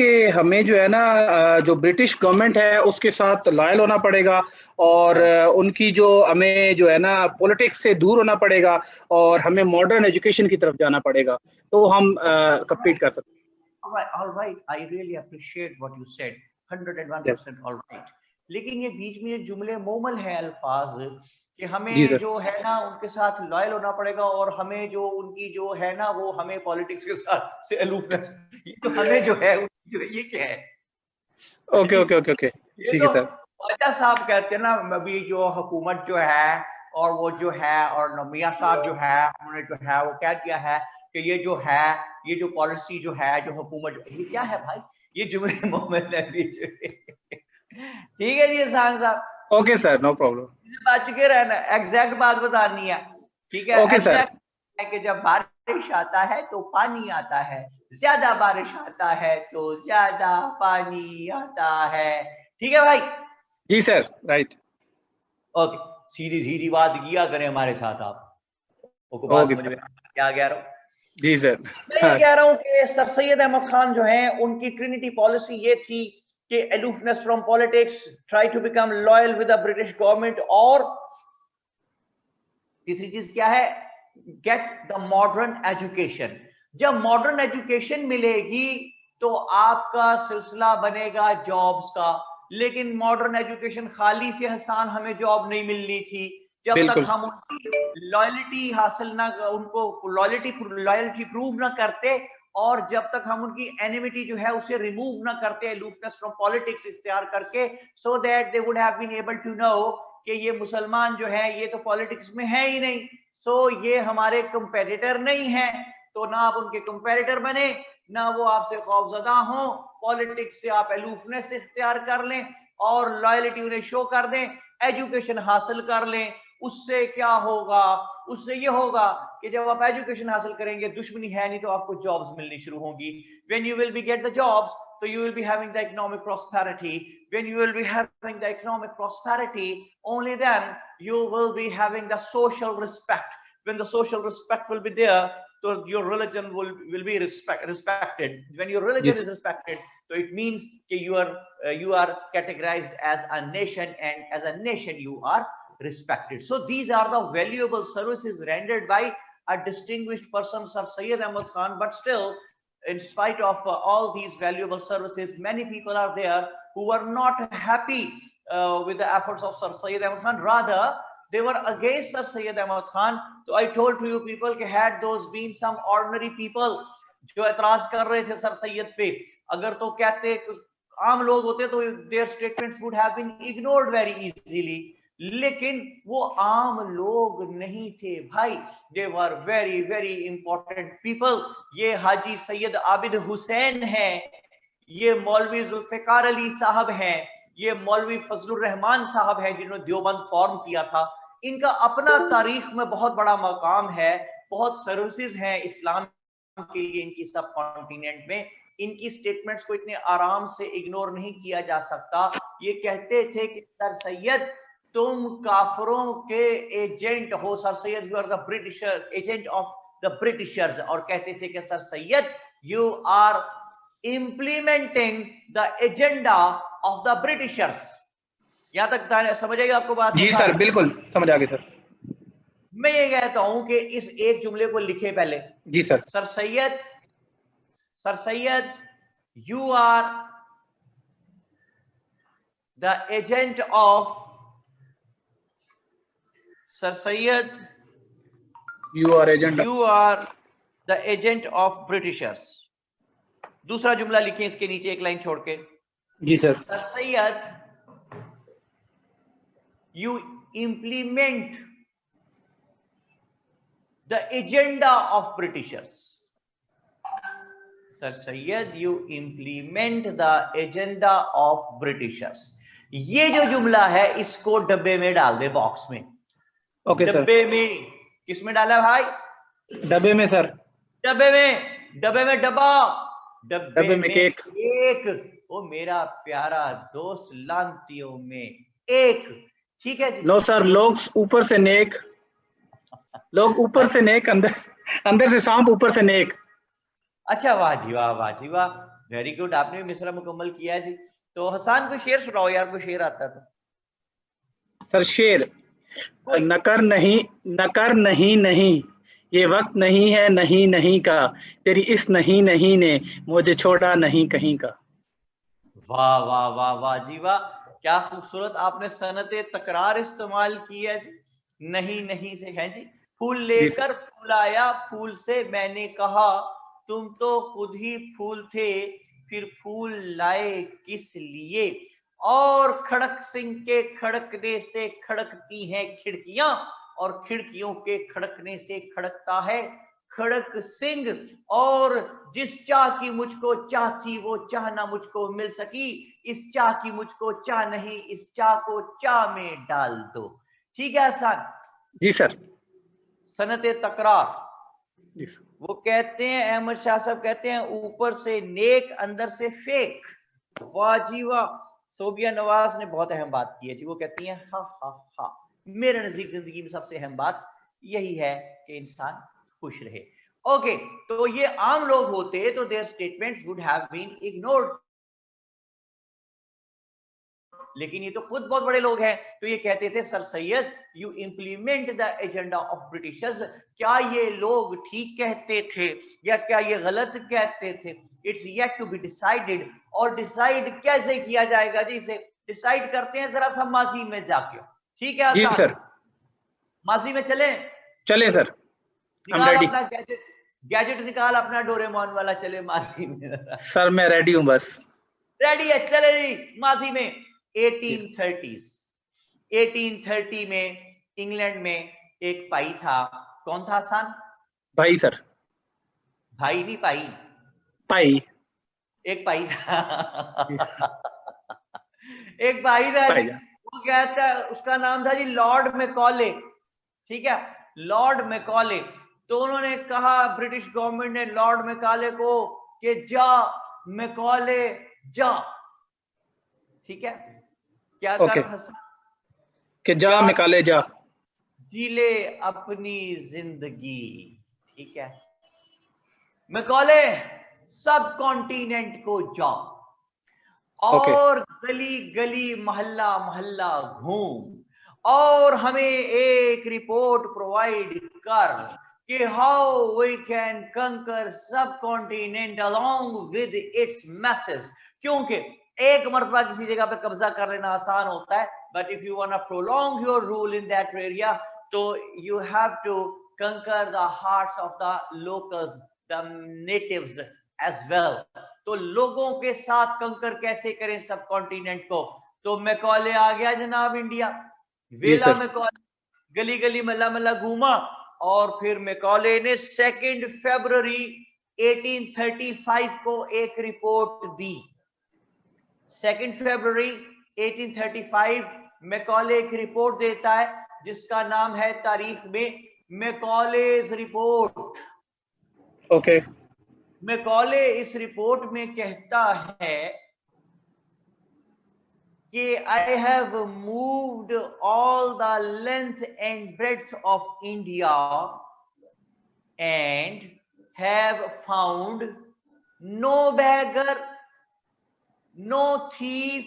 कि हमें जो है ना जो ब्रिटिश गवर्नमेंट है उसके साथ लॉयल होना पड़ेगा और उनकी जो हमें जो है ना पॉलिटिक्स से दूर होना पड़ेगा और हमें मॉडर्न एजुकेशन की तरफ जाना पड़ेगा, तो हम कम्पीट कर सकते हैं। All right, I really appreciate what you said, 101% all right। लेकिन ये बीच में ये जुमले मोमल है अल्फाज कि हमें जो है ना उनके साथ लॉयल होना पड़ेगा और हमें जो उनकी जो है ना वो हमें पॉलिटिक्स के साथ से अलूफनेस, ये तो हमें जो है ये क्या है? ओके ओके ओके ओके, ठीक है सर। ख्वाजा साहब कहते हैं ना अभी जो हुकूमत जो है और वो जो है और मियां साहब जो है उन्होंने जो है वो कह दिया है कि ये जो है ये जो पॉलिसी जो है जो हुकूमत, ये क्या है भाई? ये जुमले मोहम्मद नबी ठीक है जी Ehsan sahab. Okay sir, no problem. बच के रहना, एग्जैक्ट बात बतानी है, ठीक है? Okay sir. है कि जब बारिश आता है तो पानी आता है, ज्यादा बारिश आता है तो ज्यादा पानी आता है, ठीक है भाई? जी सर, राइट। ओके, सीधी सीधी बात किया करें हमारे साथ आप, ओके सर। क्या कह रहा हूँ? जी सर, मैं ये कह रहा हूँ कि सर सैयद अहमद खान जो है उनकी ट्रिनिटी पॉलिसी ये थी कि aloof from politics, try to become loyal with the British government, और तीसरी चीज क्या है? Get the modern education. जब मॉडर्न एजुकेशन मिलेगी तो आपका सिलसिला बनेगा जॉब्स का, लेकिन मॉडर्न एजुकेशन खाली से हसान हमें जॉब नहीं मिलनी थी जब तक हम उनकी लॉयल्टी हासिल ना, उनको लॉयल्टी प्रूव ना करते, और जब तक हम उनकी एनिमिटी जो है उसे रिमूव ना करते अलूफनेस फ्रॉम पॉलिटिक्स इख्तियार करके, so that they would have been able to know कि ये मुसलमान जो है ये तो पॉलिटिक्स में है ही नहीं, सो ये हमारे कंपेटिटर नहीं है, तो ना आप उनके कंपेटिटर बने, ना वो आपसे खौफजदा हो, पॉलिटिक्स से आप अलूफनेस इख्तियार कर लें और लॉयल्टी उन्हें शो कर दें, एजुकेशन हासिल कर लें। उससे क्या होगा? उससे ये होगा कि जब आप एजुकेशन हासिल करेंगे, दुश्मनी है नहीं तो आपको जॉब्स मिलनी शुरू होंगी। When you will be get the jobs, so you will be having the economic prosperity. When you will be having the economic prosperity, only then you will be having the social respect. When the social respect will be there, so your religion will be respected. When your religion is respected, so it means that you are categorized as a nation, and as a nation you are respected. So these are the valuable services rendered by a distinguished person, Sir Syed Ahmad Khan. But still, in spite of all these valuable services, many people are there who are not happy with the efforts of Sir Syed Ahmad Khan. Rather, they were against Sir Syed Ahmad Khan. So I told to you people कि had those been some ordinary people जो एतराज कर रहे थे sir Syed पे, अगर तो कहते आम लोग होते तो their statements would have been ignored very easily. लेकिन वो आम लोग नहीं थे भाई, they were very very important people. ये हाजी सैयद आबिद हुसैन हैं, ये मौलवी जुल्फिकार अली साहब हैं, ये मौलवी फजलुर रहमान साहब हैं जिन्होंने देवबंद फॉर्म किया था। इनका अपना तारीख में बहुत बड़ा मकाम है, बहुत सर्विसेज हैं इस्लाम के लिए इनकी सब कॉन्टिनेंट में। इनकी स्टेटमेंट्स को इतने आराम से इग्नोर नहीं किया जा सकता। ये कहते थे कि सर सैयद तुम काफरों के एजेंट हो, sir Syed you are the Britisher agent of the Britishers, और कहते थे कि sir Syed you are implementing the agenda of the Britishers. यहां तक समझ आएगी आपको बात? जी सर, बिल्कुल समझ आ गई सर। मैं ये कहता हूं कि इस एक जुमले को लिखे पहले। जी sir. Sir Syed you are the agent of, Sir Syed, you are the agent of Britishers. दूसरा जुमला लिखें इसके नीचे एक लाइन छोड़ के। जी sir. Sir Syed, you implement the agenda of Britishers. Sir Syed, you implement the agenda of Britishers. ये जो जुमला है इसको डब्बे में डाल दे, बॉक्स में। Okay sir. डब्बे में किस में डाला भाई? डब्बे में सर। डब्बे में डब्बा, डब्बे में केक। ओ मेरा प्यारा दोस्त, लांतियों में एक, ठीक है जी। नो सर, लोग ऊपर से नेक, लोग ऊपर से नेक, अंदर से सांप, ऊपर से नेक। अच्छा, वाह जी वाह, वाह जी वाह। वेरी गुड, आपने भी मिसरा मुकम्मल किया है जी। तो हसन कोई शेर सुनाओ यार, कोई शेर आता है तो। सर शेर, कोई नकर नहीं, नकर नहीं नहीं, ये वक्त नहीं है नहीं नहीं का, तेरी इस नहीं नहीं ने मुझे छोड़ा नहीं कहीं का। वाह वाह वाह वाह जी वाह, क्या खूबसूरत आपने सनत तकरार इस्तेमाल की है जी। नहीं नहीं से है जी। फूल जी सर। लेकर फूल आया, फूल से मैंने कहा तुम तो खुद ही फूल थे, फिर फूल लाए किस लिए। और खड़क सिंह के खड़कने से खड़कती हैं खिड़कियां, और खिड़कियों के खड़कने से खड़कता है खड़क सिंह। और जिस चाह की मुझको चाह थी वो चाह ना मुझको मिल सकी, इस चाह की मुझको चाह नहीं, इस चाह को चाह में डाल दो। ठीक है आसान। जी सर। सनत तकरार। जी सर। वो कहते हैं, अहमद शाह साहब कहते हैं, ऊपर से नेक अंदर से फेक। वाह जी वाह। सोबिया नवाज ने बहुत अहम बात की है जी। वो कहती हैं हा हा हा, मेरे नजदीक जिंदगी में सबसे अहम बात यही है कि इंसान खुश रहे। ओके, तो ये आम लोग होते तो their statements would have been ignored, लेकिन ये तो खुद बहुत बड़े लोग हैं। तो ये कहते थे sir Syed you implement the agenda of Britishers. क्या ये लोग ठीक कहते थे या क्या ये गलत कहते थे, it's yet to be decided. और डिसाइड कैसे किया जाएगा जी, इसे डिसाइड करते हैं जरा सा माजी में जाके। ठीक है जी आसान, सर। माजी में चले। चले सर, हम निकाल रेडी। अपना गैजेट, गैजेट निकाल अपना डोरेमोन वाला, चले माजी में। सर मैं रेडी हूँ बस। रेडी है, चले जी माजी में। 1830s, 1830 में इंग्लैंड में एक पाई था। कौन था आसान? भाई सर। भाई नहीं, पाई। पाई। एक पाई था। एक पाई था जी। पाई जा। वो कहता है, उसका नाम था जी लॉर्ड मैकॉले। ठीक है, लॉर्ड मैकॉले। तो उन्होंने कहा, ब्रिटिश गवर्नमेंट ने लॉर्ड मैकॉले को कि जा मैकॉले जा। ठीक है, क्या ओके, कर हसन? कि जा क्या निकाले जा। जी ले अपनी जिंदगी। ठीक है, मैकॉले सब कॉन्टिनेंट को जा ओके। और गली गली मोहल्ला मोहल्ला घूम और हमें एक रिपोर्ट प्रोवाइड कर कि हाउ वी कैन कंकर सब continent along with its message. क्योंकि एक मरतबा किसी जगह पे कब्जा कर लेना आसान होता है, but if you want to prolong your rule in that area, तो you have to conquer the hearts of the locals, the natives as well. तो लोगों के साथ कंकर कैसे करें सब कॉन्टिनेंट को? तो मैकॉले आ गया जनाब इंडिया। जी वेला सर। मैकॉले गली गली मल्ला मल्ला घूमा, और फिर मैकॉले ने 2 फरवरी 1835 को एक रिपोर्ट दी। 2 फरवरी 1835 मैकॉले एक रिपोर्ट देता है जिसका नाम है तारीख में मैकॉलेज रिपोर्ट। ओके। मैकॉले इस रिपोर्ट में कहता है कि I have moved all the length and breadth of India and have found no beggar, no thief,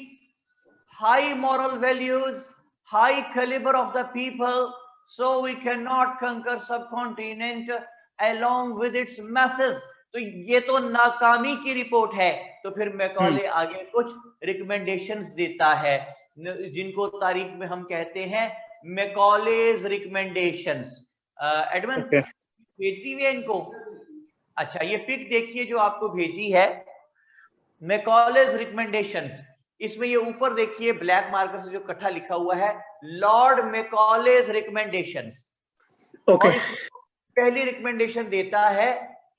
high moral values, high caliber of the people, so we cannot conquer subcontinent along with its masses। तो ये तो नाकामी की report है। तो फिर Macaulay आगे कुछ रिकमेंडेशंस देता है जिनको तारीख में हम कहते हैं मैकॉलेज रिकमेंडेशंस। Edmund okay. भेज दी हुई है इनको। अच्छा, ये पिक देखिए जो आपको भेजी है, मैकॉलेज रिकमेंडेशंस। इसमें ये ऊपर देखिए ब्लैक मार्कर से जो इकट्ठा लिखा हुआ है, लॉर्ड मैकॉलेज रिकमेंडेशंस। ओके। और इसमें पहली रिकमेंडेशन देता है,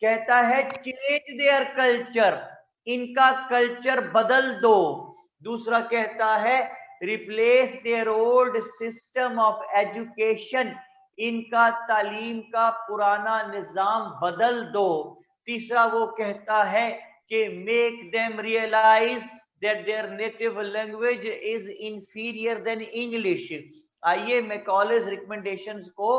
कहता है चेंज देयर कल्चर, इनका कल्चर बदल दो। दूसरा कहता है replace their old system of education, इनका तालीम का पुराना निजाम बदल दो। तीसरा वो कहता है कि make them realise that their native language is inferior than English. आइए मैकॉलेज रिकमेंडेशंस को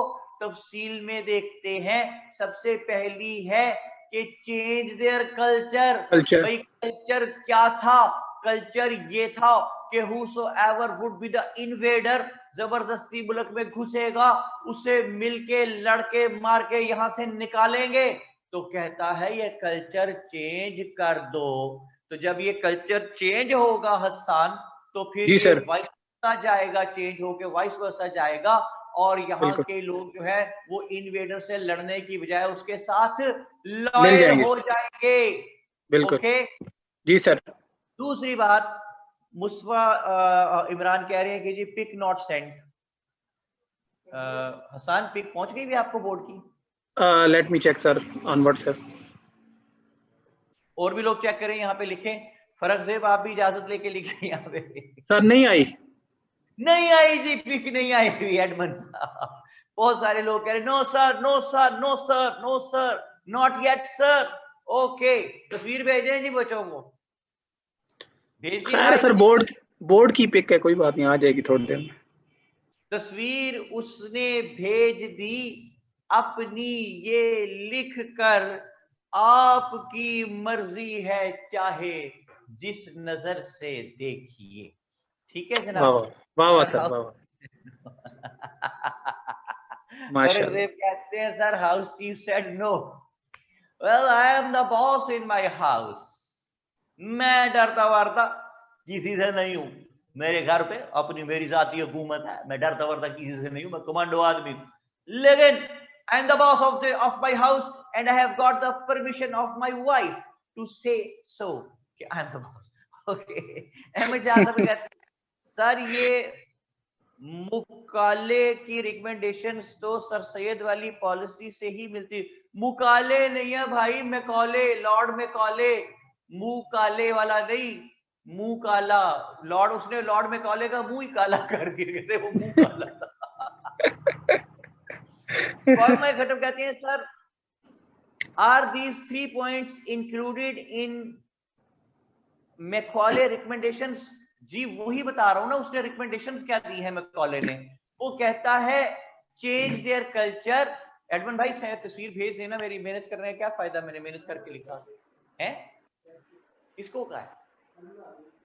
तफसील में देखते हैं। सबसे पहली है कि चेंज देयर कल्चर। कल्चर। भाई कल्चर क्या था? कल्चर ये था कि whosoever would be the invader, जबरदस्ती मुल्क में घुसेगा, उसे मिलके लड़के मार के यहां से निकालेंगे। तो कहता है ये कल्चर चेंज कर दो। तो जब ये कल्चर चेंज होगा हसन, तो फिर जी ये सर। वाइस वर्सा जाएगा, चेंज होके वाइस वर्सा जाएगा, और यहाँ बिल्कुल के लोग जो है वो इन्वेडर से लड़ने की बजाय उसके साथ मिल लॉयल जाएंगे। हो जाएंगे। बिल्कुल। ओके। जी सर। दूसरी बात, मुस्वा इमरान कह रहे हैं कि जी pic not sent. Hasan pic पहुंच गई भी आपको बोर्ड की? Let me check sir on WhatsApp. और भी लोग चेक करें, यहाँ पे लिखें। फरक ज़ेब आप भी इजाजत लेके लिखें यहाँ पे। सर नहीं आई। नहीं आई जी, पिक नहीं आई हुई एडमन साहब। बहुत सारे लोग कह रहे no sir, no sir, no sir, no sir, not yet sir. Okay, तस्वीर भेजें जी बच्चों को। भेज दी खैर भाई? सर, बोर्ड की पिक है, कोई बात नहीं, आ जाएगी थोड़ी देर में। तस्वीर उसने भेज दी अपनी, ये लिख कर आपकी मर्जी है, चाहे जिस नजर से देखिए। ठीक है वाह जनाब। वाह वाह सर सर, वाह माशाल्लाह। फरज़ेब कहते हैं sir house chief said no, well I am the boss in my house. मैं डरता वारता किसी से नहीं हूं, मेरे घर पे अपनी मेरी जाती हुकूमत है, मैं डरता वारता किसी से नहीं हूं, मैं कमांडो आदमी हूं, लेकिन I am the boss of my house and I have got the permission of my wife to say so कि I am the boss. Okay. Ahmad Shah sahab कहते हैं सर ये मुकाले की रिकमेंडेशंस तो सर सैयद वाली पॉलिसी से ही मिलती। मुकाले नहीं है भाई, मैकॉले, लॉर्ड मैकॉले, मुंह काले वाला नहीं, मुंह काला। लॉर्ड, उसने लॉर्ड मैकॉले का मुंह ही काला कर दिया, कहते वो मुंह काला था। मैं खत्म कहते हैं sir are these 3 points included in Macaulay recommendations? जी वही बता रहा हूं ना, उसने रिकमेंडेशंस क्या दी है मैकॉले ने। वो कहता है चेंज देयर कल्चर। एडमन भाई तस्वीर भेज देना, मेरी मेहनत करने का क्या फायदा, मैंने मेहनत करके लिखा है, इसको कहा है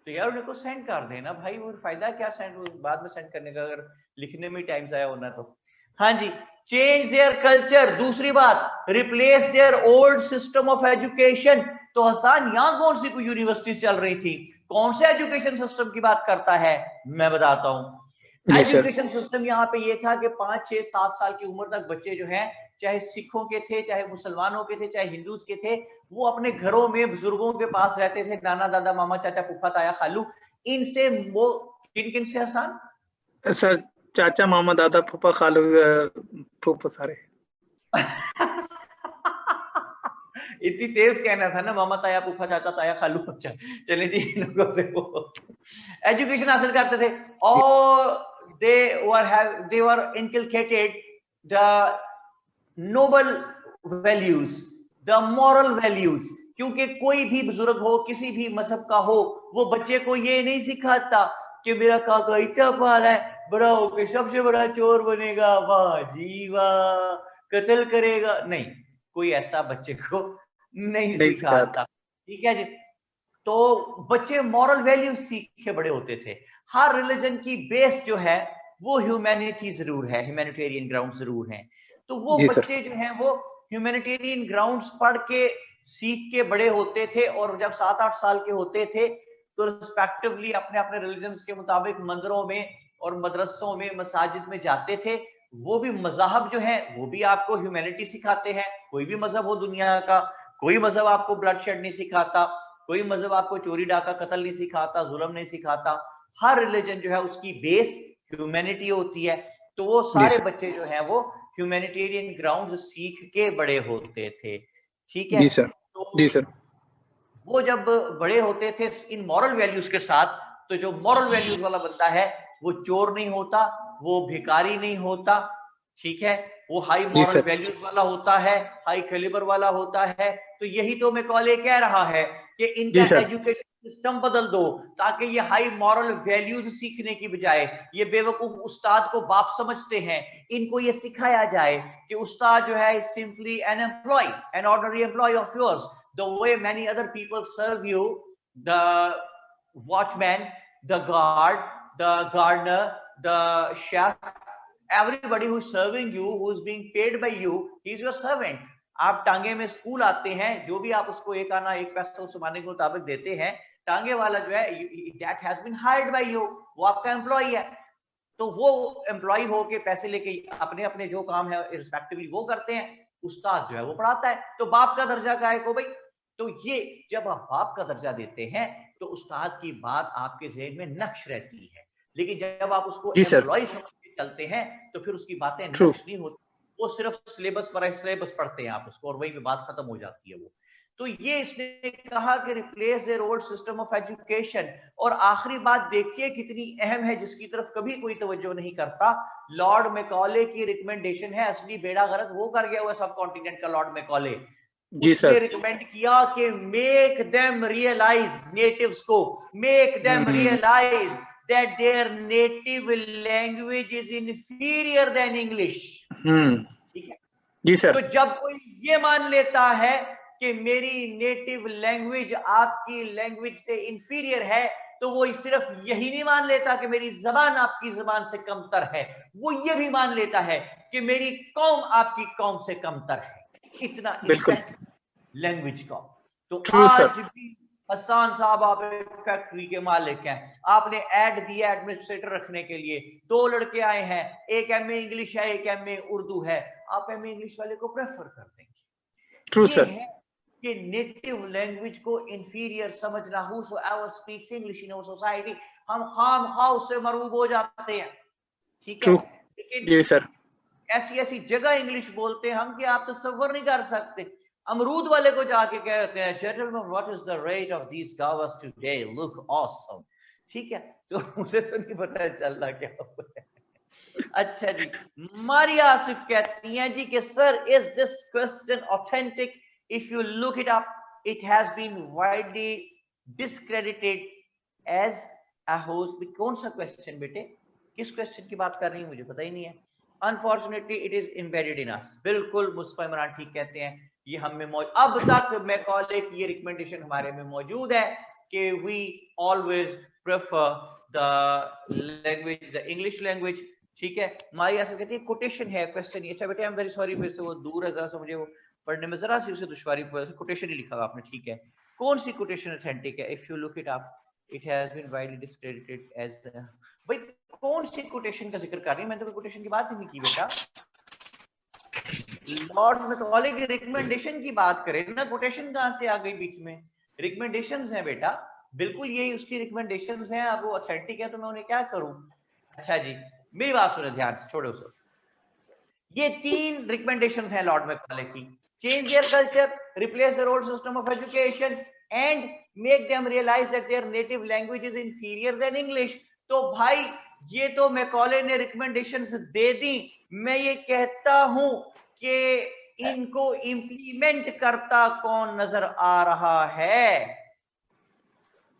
तो यार उनको सेंड कर देना भाई, वो फायदा क्या सेंड बाद में सेंड करने का, अगर लिखने में टाइम जाया होना तो। हाँ जी, चेंज देयर कल्चर। दूसरी बात, replace their old system of education. तो हसन यहां कौन सी कोई यूनिवर्सिटी चल रही थी, कौन से एजुकेशन सिस्टम की बात करता है, मैं बताता हूं। एजुकेशन सिस्टम यहाँ पे ये था कि 5, 6, 7 साल की उम्र तक बच्चे जो हैं, चाहे सिखों के थे, चाहे मुसलमानों के थे, चाहे हिंदूज के थे, वो अपने घरों में बुजुर्गों के पास रहते थे, नाना दादा मामा चाचा फूफा ताया खालू। इनसे वो किन किन से हसन? सर चाचा मामा दादा फूफा खालू फूफा सारे। इतनी तेज कहना था ना, मामा ताया फूफा चाचा ताया खालू। चले जी, इन लोगों से वो एजुकेशन हासिल करते थे, और they were inculcated the noble values, the moral values। क्योंकि कोई भी बुजुर्ग हो, किसी भी मजहब का हो, वो बच्चे को ये नहीं सिखाता कि मेरा काका इतना पाल है, बड़ा होकर सबसे बड़ा चोर बनेगा, वाह जी वाह, कत्ल करेगा, नहीं, कोई ऐसा बच्चे को नहीं सिखाता। ठीक है जी। तो बच्चे मॉरल वैल्यू सीख के बड़े होते थे। हर रिलीजन की बेस जो है वो ह्यूमैनिटी जरूर है, ह्यूमैनिटेरियन ग्राउंड जरूर है। तो वो बच्चे जो हैं वो ह्यूमैनिटेरियन ग्राउंड्स पढ़ के सीख के बड़े होते थे, और जब 7-8 साल के होते थे तो रिस्पेक्टिवली अपने अपने रिलीजन के मुताबिक मंदिरों में और मदरसों में, मसाजिद में जाते थे। वो भी मजहब जो है वो भी आपको ह्यूमैनिटी सिखाते हैं, कोई भी मजहब हो दुनिया का, कोई मजहब आपको ब्लड शेड नहीं सिखाता, कोई मजहब आपको चोरी डाका कत्ल नहीं सिखाता, जुल्म नहीं सिखाता। हर रिलीजन जो है उसकी बेस ह्यूमैनिटी होती है। तो वो सारे बच्चे जो हैं वो ह्यूमैनिटेरियन ग्राउंड सीख के बड़े होते थे। ठीक है जी सर। तो जी सर। वो जब बड़े होते थे इन मॉरल वैल्यूज के साथ, तो जो मॉरल वैल्यूज वाला बंदा है वो चोर नहीं होता, वो भिखारी नहीं होता, ठीक है, वो हाई मॉरल वैल्यूज वाला होता है, हाई कैलिबर वाला होता है। तो यही तो मैकॉले कह रहा है कि इनका एजुकेशन सिस्टम बदल दो, ताकि ये हाई मॉरल वैल्यूज सीखने की बजाय ये बेवकूफ उस्ताद को बाप समझते हैं, इनको ये सिखाया जाए कि उस्ताद जो है simply an employee, an ordinary employee of yours, the way many other people serve you, the watchman, the guard, the gardener, the chef, everybody who is serving you, who is being paid by you, he is your servant. आप टांगे में school आते हैं, जो भी आप उसको एक आना एक पैसा उस जमाने के मुताबिक देते हैं, टांगे वाला जो है that has been hired by you, वो आपका एम्प्लॉय है, तो वो एम्प्लॉय होके पैसे लेके अपने अपने जो काम है रिस्पेक्टिवली वो करते हैं, उस्ताद जो है वो पढ़ाता है। तो बाप का दर्जा क्या है को भाई, तो ये जब आप बाप का दर्जा देते हैं तो उस्ताद की बात आपके ज़हन में नक्श रहती है, लेकिन जब आप उसको एम्प्लॉय चलते हैं तो फिर उसकी बातें नक्श नहीं होती, वो सिर्फ सिलेबस पढ़ते हैं आप उसको और वहीं पे बात खत्म हो जाती है वो। तो ये इसने कहा कि replace their old system of education. और आखिरी बात देखिए कितनी अहम है, जिसकी तरफ कभी कोई तवज्जो नहीं करता। लॉर्ड मैकॉले की रिकमेंडेशन है, असली बेड़ा गरक वो कर गया हुआ सब कॉन्टिनेंट का, लॉर्ड मैकॉले। उसने रिकमेंड किया कि मेक देम रियलाइज, नेटिव्स को make them realise that their native language is inferior than English। ठीक है जी सर। तो जब कोई ये मान लेता है कि मेरी नेटिव लैंग्वेज आपकी लैंग्वेज से इंफीरियर है, तो वो सिर्फ यही नहीं मान लेता कि मेरी जबान आपकी जबान से कमतर है, वो ये भी मान लेता है कि मेरी कौम आपकी कौम से कमतर है। इतना लैंग्वेज का। तो आज भी हसन साहब आप एक फैक्ट्री के मालिक हैं, आपने ऐड दिया एडमिनिस्ट्रेटर रखने के लिए, 2 लड़के आए हैं, एक एमए इंग्लिश है एक एमए उर्दू है, आप एमए इंग्लिश वाले को प्रेफर कर देंगे। True sir. कि नेटिव लैंग्वेज को इंफीरियर समझना, whosoever speaks English in our society, हम खामखा उससे मरूब हो जाते हैं। ठीक है, लेकिन सर ऐसी ऐसी जगह इंग्लिश बोलते हैं हम कि आप तसव्वुर नहीं कर सकते। अमरूद वाले को जाके कहते हैं gentleman what is the rate of these guavas today, look awesome. ठीक है, तो मुझे तो नहीं पता चल रहा क्या हुआ है। अच्छा जी, मारिया आसिफ कहती हैं जी कि sir is this question authentic, if you look it up it has been widely discredited as a होस्ट। कौन सा क्वेश्चन बेटे, किस क्वेश्चन की बात कर रही है, मुझे पता ही नहीं है। Unfortunately it is embedded in us. बिल्कुल मुस्तफा इमरान ठीक कहते हैं, ये हम में मौजूद, अब तक मैकॉले की ये रिकमेंडेशन हमारे में मौजूद है कि we always prefer the language, the English language. ठीक है, हमारी ऐसा कहती है कोटेशन है क्वेश्चन। अच्छा बेटे आई एम वेरी सॉरी, मेरे से वो दूर है, जरा सा मुझे वो पढ़ने में जरा सी उसे दुश्वारी, कोटेशन ही लिखा हुआ आपने। ठीक है, कौन सी कोटेशन ऑथेंटिक है? If you look it up it has been widely discredited as. भाई कौन सी कोटेशन का जिक्र कर रही है? मैंने तो कोटेशन की बात ही नहीं की बेटा। लॉर्ड मैकॉले की रिकमेंडेशन की बात करें ना, कोटेशन कहां से आ गई बीच में? रिकमेंडेशंस हैं बेटा, बिल्कुल यही उसकी रिकमेंडेशंस हैं। अब वो ऑथेंटिक है तो मैं उन्हें क्या करूं? अच्छा जी, मेरी बात सुनो ध्यान से, छोड़ो सर। ये 3 रिकमेंडेशंस हैं लॉर्ड मैकॉले की। Change their culture, replace their old system of education and make them realise that their native language is inferior than English. तो भाई ये तो मैकॉले ने रिकमेंडेशंस दे दी, मैं ये कहता हूं कि इनको इंप्लीमेंट करता कौन नजर आ रहा है?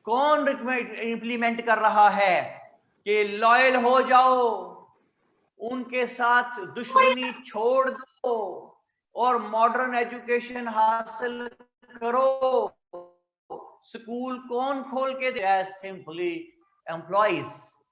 कौन इंप्लीमेंट कर रहा है कि लॉयल हो जाओ, उनके साथ दुश्मनी छोड़ दो और मॉडर्न एजुकेशन हासिल करो। स्कूल कौन खोल के दे? Simply employees,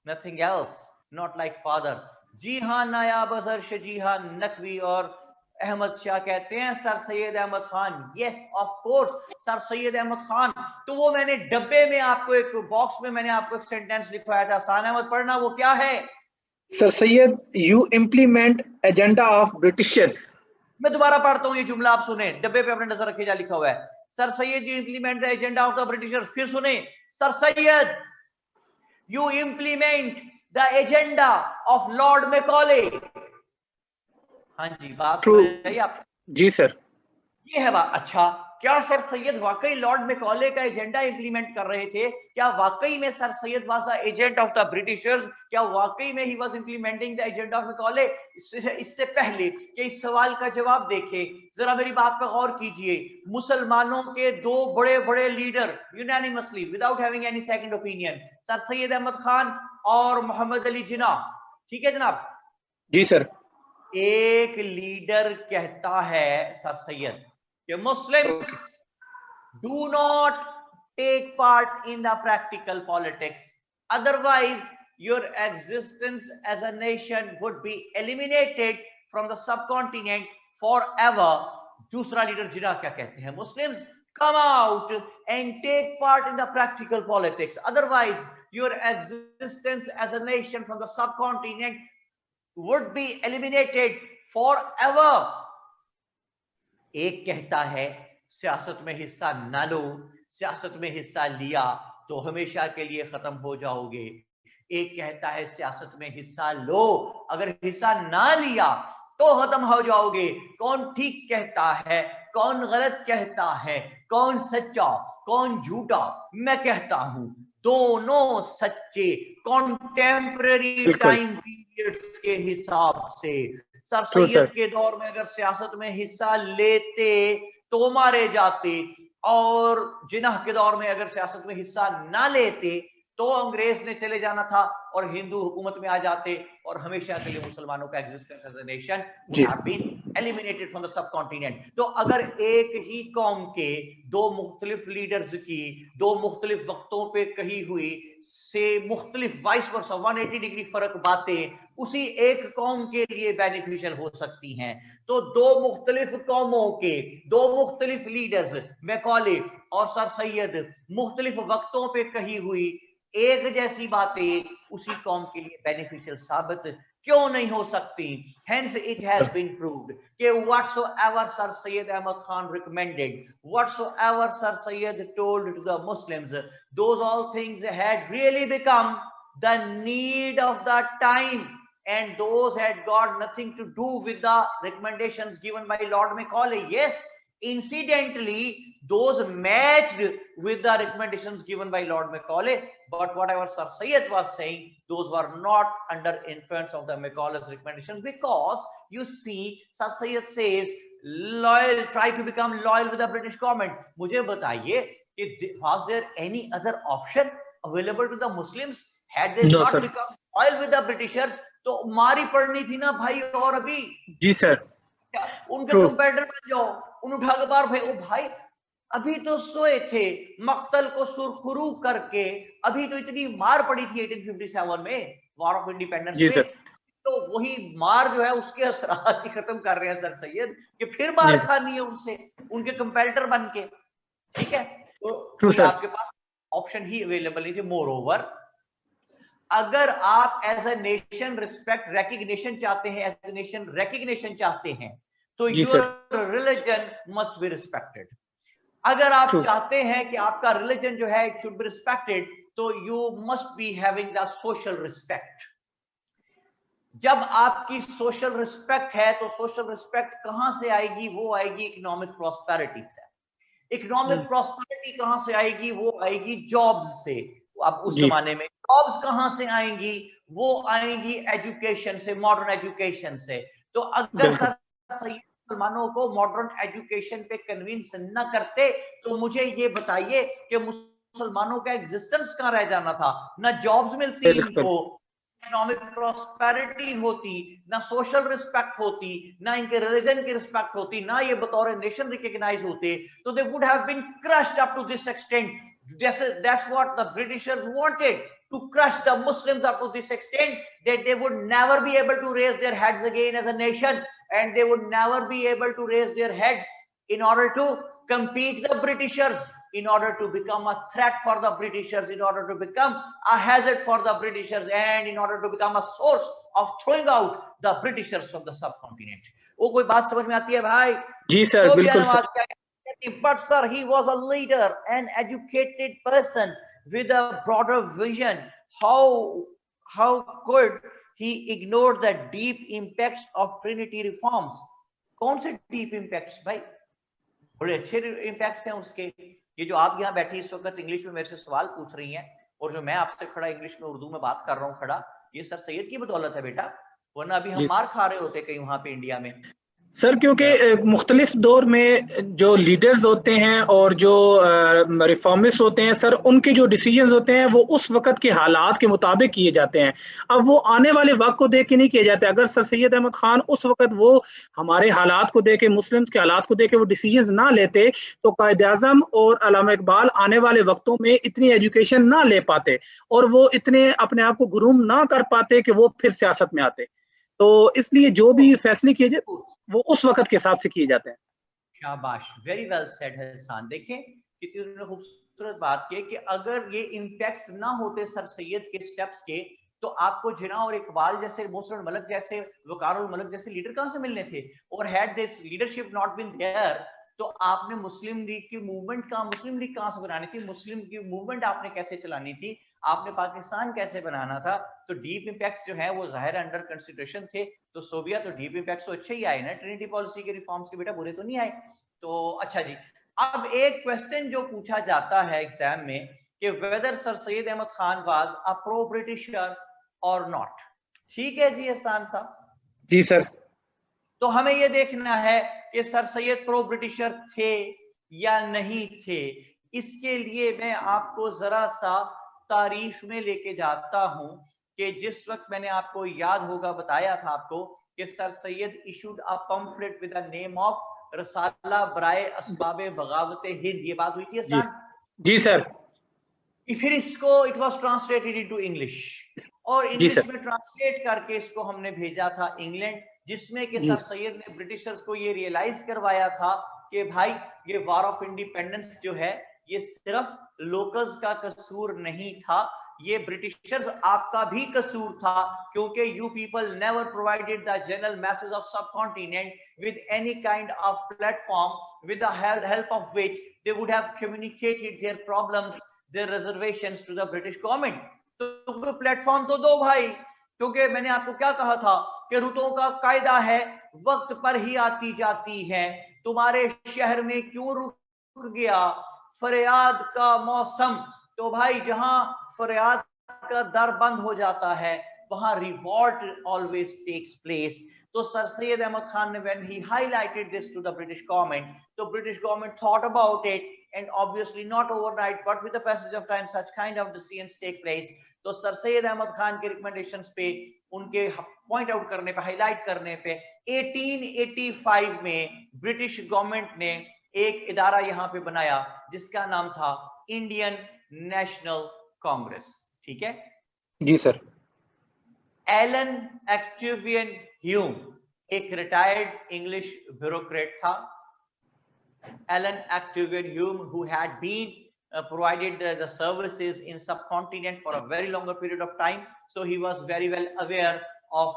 nothing else, not like father. जी हाँ, नायाब अजहर शजीहा नकवी और अहमद शाह कहते हैं sir Syed Ahmad Khan. Yes of course, sir Syed Ahmad Khan. तो वो मैंने डब्बे में आपको एक बॉक्स में मैंने आपको एक सेंटेंस लिखवाया था, सान अहमद पढ़ना, वो क्या है? Sir Syed you implement agenda of Britishers. मैं दोबारा पढ़ता हूं ये जुमला, आप सुने, डब्बे पे अपने नजर रखे, जा लिखा हुआ है, sir Syed you implement the agenda of the Britishers. फिर सुने, sir Syed you implement the agenda of Lord Macaulay. हाँ जी, बात सुन रही आप? जी सर, ये है बात। अच्छा, क्या सर सैयद वाकई लॉर्ड मैकॉले का एजेंडा इंप्लीमेंट कर रहे थे? क्या वाकई में sir Sayyid was the agent of the Britishers? क्या वाकई में he was implementing the agenda of Macaulay? इससे पहले कि इस सवाल का जवाब देखें, जरा मेरी बात पर गौर कीजिए। मुसलमानों के दो बड़े बड़े leader unanimously without having any second opinion, sir Syed Ahmad Khan और मोहम्मद अली जिन्ना, ठीक है जनाब? जी सर। एक लीडर कहता है सर सैयद कि Muslims do not take part in the practical politics, otherwise your existence as a nation would be eliminated from the subcontinent forever. दूसरा leader जिना क्या कहते हैं? Muslims come out and take part in the practical politics, otherwise your existence as a nation from the subcontinent would be eliminated forever. एक कहता है सियासत में हिस्सा ना लो, सियासत में हिस्सा लिया तो हमेशा के लिए खत्म हो जाओगे। एक कहता है सियासत में हिस्सा लो, अगर हिस्सा ना लिया तो खत्म हो जाओगे। कौन ठीक कहता है, कौन गलत कहता है, कौन सच्चा कौन झूठा? मैं कहता हूं दोनों सच्चे, कॉन्टेम्पररी टाइम पीरियड्स के हिसाब से। सर सैयद के दौर में अगर सियासत में हिस्सा लेते तो मारे जाते, और जिन्ना के दौर में अगर सियासत में हिस्सा ना लेते तो अंग्रेज ने चले जाना था और हिंदू हुकूमत में आ जाते, और हमेशा के लिए मुसलमानों का existence as a nation would have been eliminated from the subcontinent। तो अगर एक ही कौम के दो मुख्तलिफ लीडर्स की दो मुख्तलिफ वक्तों पे कही हुई से मुख्तलिफ वाइस वर्सा 180 डिग्री फर्क बातें उसी एक कौम के लिए बेनिफिशियल हो सकती हैं, तो दो मुख्तलिफ कौमों के दो मुख्तलिफ लीडर्स मैकॉले और सर सैयद मुख्तलिफ वक्तों पे कही हुई एक जैसी बातें उसी कौम के लिए बेनिफिशियल साबित क्यों नहीं हो सकती? Hence it has been proved कि whatsoever Sir Syed Ahmad Khan recommended, whatsoever Sir Syed told to the Muslims, those all things had really become the need of the time, and those had got nothing to do with the recommendations given by Lord Macaulay. Yes, incidentally those matched with the recommendations given by Lord Macaulay, but whatever Sir Syed was saying, those were not under influence of the Macaulay's recommendations, because you see Sir Syed says loyal, try to become loyal with the British government। मुझे बताइए कि was there any other option available to the Muslims? Had they not become loyal with the Britishers तो मारी पड़नी थी ना भाई। और अभी जी सर उनके कंपेटिटर बन जाओ, उन उठा के बार भाई, ओ भाई अभी तो सोए थे मक्तल को सुरखुरू करके, अभी तो इतनी मार पड़ी थी 1857 में वॉर ऑफ इंडिपेंडेंस में, तो वही मार जो है उसके असरात ही खत्म कर रहे हैं सर सैयद कि फिर मार खानी है उनसे, उनके कंपेटिटर बन के। ठीक है, तो आपके पास ऑप्शन ही अवेलेबल नहीं थे। मोर ओवर, अगर आप as a nation respect recognition चाहते हैं, एज ए नेशन रिकग्निशन चाहते हैं, तो your religion must be respected. अगर आप चाहते हैं कि आपका रिलीजन जो है इट शुड बी रिस्पेक्टेड, तो you must be having the social respect. जब आपकी सोशल रिस्पेक्ट है तो सोशल रिस्पेक्ट कहां से आएगी? वो आएगी इकोनॉमिक प्रॉस्पेरिटी से। इकोनॉमिक प्रॉस्पेरिटी कहां से आएगी? वो आएगी जॉब्स से। अब उस जमाने में जॉब्स कहां से आएंगी? वो आएंगी एजुकेशन से, मॉडर्न एजुकेशन से। तो अगर मुसलमानों को मॉडर्न एजुकेशन पे कन्विंस न करते तो मुझे ये बताइए कि मुसलमानों का एग्जिस्टेंस कहां रह जाना था? ना जॉब्स मिलती इनको, इकोनॉमिक प्रॉस्पेरिटी होती, ना सोशल रिस्पेक्ट होती, ना इनके रिलीजन की रिस्पेक्ट होती, ना ये बतौर नेशन रिकॉग्नाइज होते। तो they would have been crushed up to this extent. That's what the Britishers wanted, to crush the Muslims up to this extent that they would never be able to raise their heads again as a nation, and they would never be able to raise their heads in order to compete the Britishers, in order to become a threat for the Britishers, in order to become a hazard for the Britishers, and in order to become a source of throwing out the Britishers from the subcontinent। वो कोई बात समझ में आती है भाई? जी sir, बिल्कुल sir. But sir, he was a leader, an educated person with a broader vision. How could he ignore the deep impacts of Trinity reforms? कौन से deep impacts भाई? बड़े अच्छे इम्पैक्ट्स हैं उसके। ये जो आप यहाँ बैठी इस वक्त इंग्लिश में मेरे से सवाल पूछ रही हैं, और जो मैं आपसे खड़ा इंग्लिश में उर्दू में बात कर रहा हूँ खड़ा, ये सर सैयद की बदौलत है बेटा, वरना अभी हम जी मार खा रहे होते कहीं वहां पे इंडिया में। सर, क्योंकि मुख्तलिफ दौर में जो लीडर्स होते हैं और जो रिफॉर्मिस्ट होते हैं सर, उनके जो डिसीजंस होते हैं वो उस वक्त के हालात के मुताबिक किए जाते हैं। अब वो आने वाले वक्त को देख के नहीं किए जाते। अगर सर सैयद अहमद खान उस वक्त वो हमारे हालात को देख के, मुस्लिम्स के हालात को देख के वो डिसीजंस ना लेते, तो कायद आजम और अल्लामा इकबाल आने वाले वक्तों में इतनी एजुकेशन ना ले पाते और वो इतने अपने आप को ग्रूम ना कर पाते कि वो फिर सियासत में आते। तो इसलिए जो भी फैसले किए जाते वो उस वक्त के हिसाब से किए जाते हैं। शाबाश, वेरी वेल सेड हसन। देखें कितनी उन्होंने खूबसूरत बात की कि अगर ये इम्पैक्ट्स ना होते सर सैयद के स्टेप्स के, तो आपको जिन्ना और इकबाल जैसे, मोहसिन मलिक जैसे, वकारुल मलिक जैसे लीडर कहां से मिलने थे? और had this leadership not been there, तो आपने मुस्लिम लीग की मूवमेंट मुस्लिम लीग कहां से बनानी थी? मुस्लिम की मूवमेंट आपने कैसे चलानी थी? आपने पाकिस्तान कैसे बनाना था? तो डीप इम्पैक्ट्स जो है वो जाहिर अंडर कंसिडरेशन थे। तो सोवियत तो डीप इम्पैक्ट्स तो अच्छे ही आए ना, ट्रिनिटी पॉलिसी के रिफॉर्म्स के बेटा बुरे तो नहीं आए। तो अच्छा जी, अब एक क्वेश्चन जो पूछा जाता है एग्जाम में कि whether sir Syed Ahmad Khan was a pro Britisher or not. ठीक है जी एहसान साहब? जी सर। तो हमें यह देखना है कि सर सैयद प्रो ब्रिटिशर थे या नहीं थे। इसके लिए मैं आपको जरा सा तारीख में लेके जाता हूं कि जिस वक्त मैंने आपको याद होगा बताया था आपको कि sir Syed issued a pamphlet with the name of Risala Baraye Asbabe बगावत हिंद, ये बात हुई थी जी आसान। जी सर। फिर इसको it was translated into English, और जी इंग्लिश सर। में ट्रांसलेट करके इसको हमने भेजा था इंग्लैंड, जिसमें कि जी सर सैयद ने ब्रिटिशर्स को ये रियलाइज करवाया था कि भाई ये वार ऑफ इंडिपेंडेंस जो है ये सिर्फ लोकल्स का कसूर नहीं था, ये ब्रिटिशर्स आपका भी कसूर था, क्योंकि you people never provided the general message of subcontinent with any kind of platform with the help of which they would have communicated their problems, their reservations to the British government. तो platform तो दो भाई, क्योंकि मैंने आपको क्या कहा था कि रुतों का कायदा है वक्त पर ही आती जाती है। तुम्हारे शहर में क्यों रुक गया फरियाद का मौसम? तो भाई जहां फरियाद का दर बंद हो जाता है वहां रिवॉल्ट ऑलवेज टेक्स प्लेस। तो सर सैयद अहमद खान ने when he highlighted this to the British government, तो British government thought about it, and obviously not overnight but with the passage of time such kind of decisions take place। तो sir Syed Ahmad Khan के recommendations पे, उनके point out करने पे, highlight करने पे 1885 में ब्रिटिश गवर्नमेंट ने एक इदारा यहां पे बनाया जिसका नाम था इंडियन नेशनल कांग्रेस। ठीक है जी सर। एलन एक्टिवियन ह्यूम एक रिटायर्ड इंग्लिश ब्यूरोक्रेट था। Alan Activian Hume, who had been provided the services in subcontinent for a very longer period of time, so he was very well aware of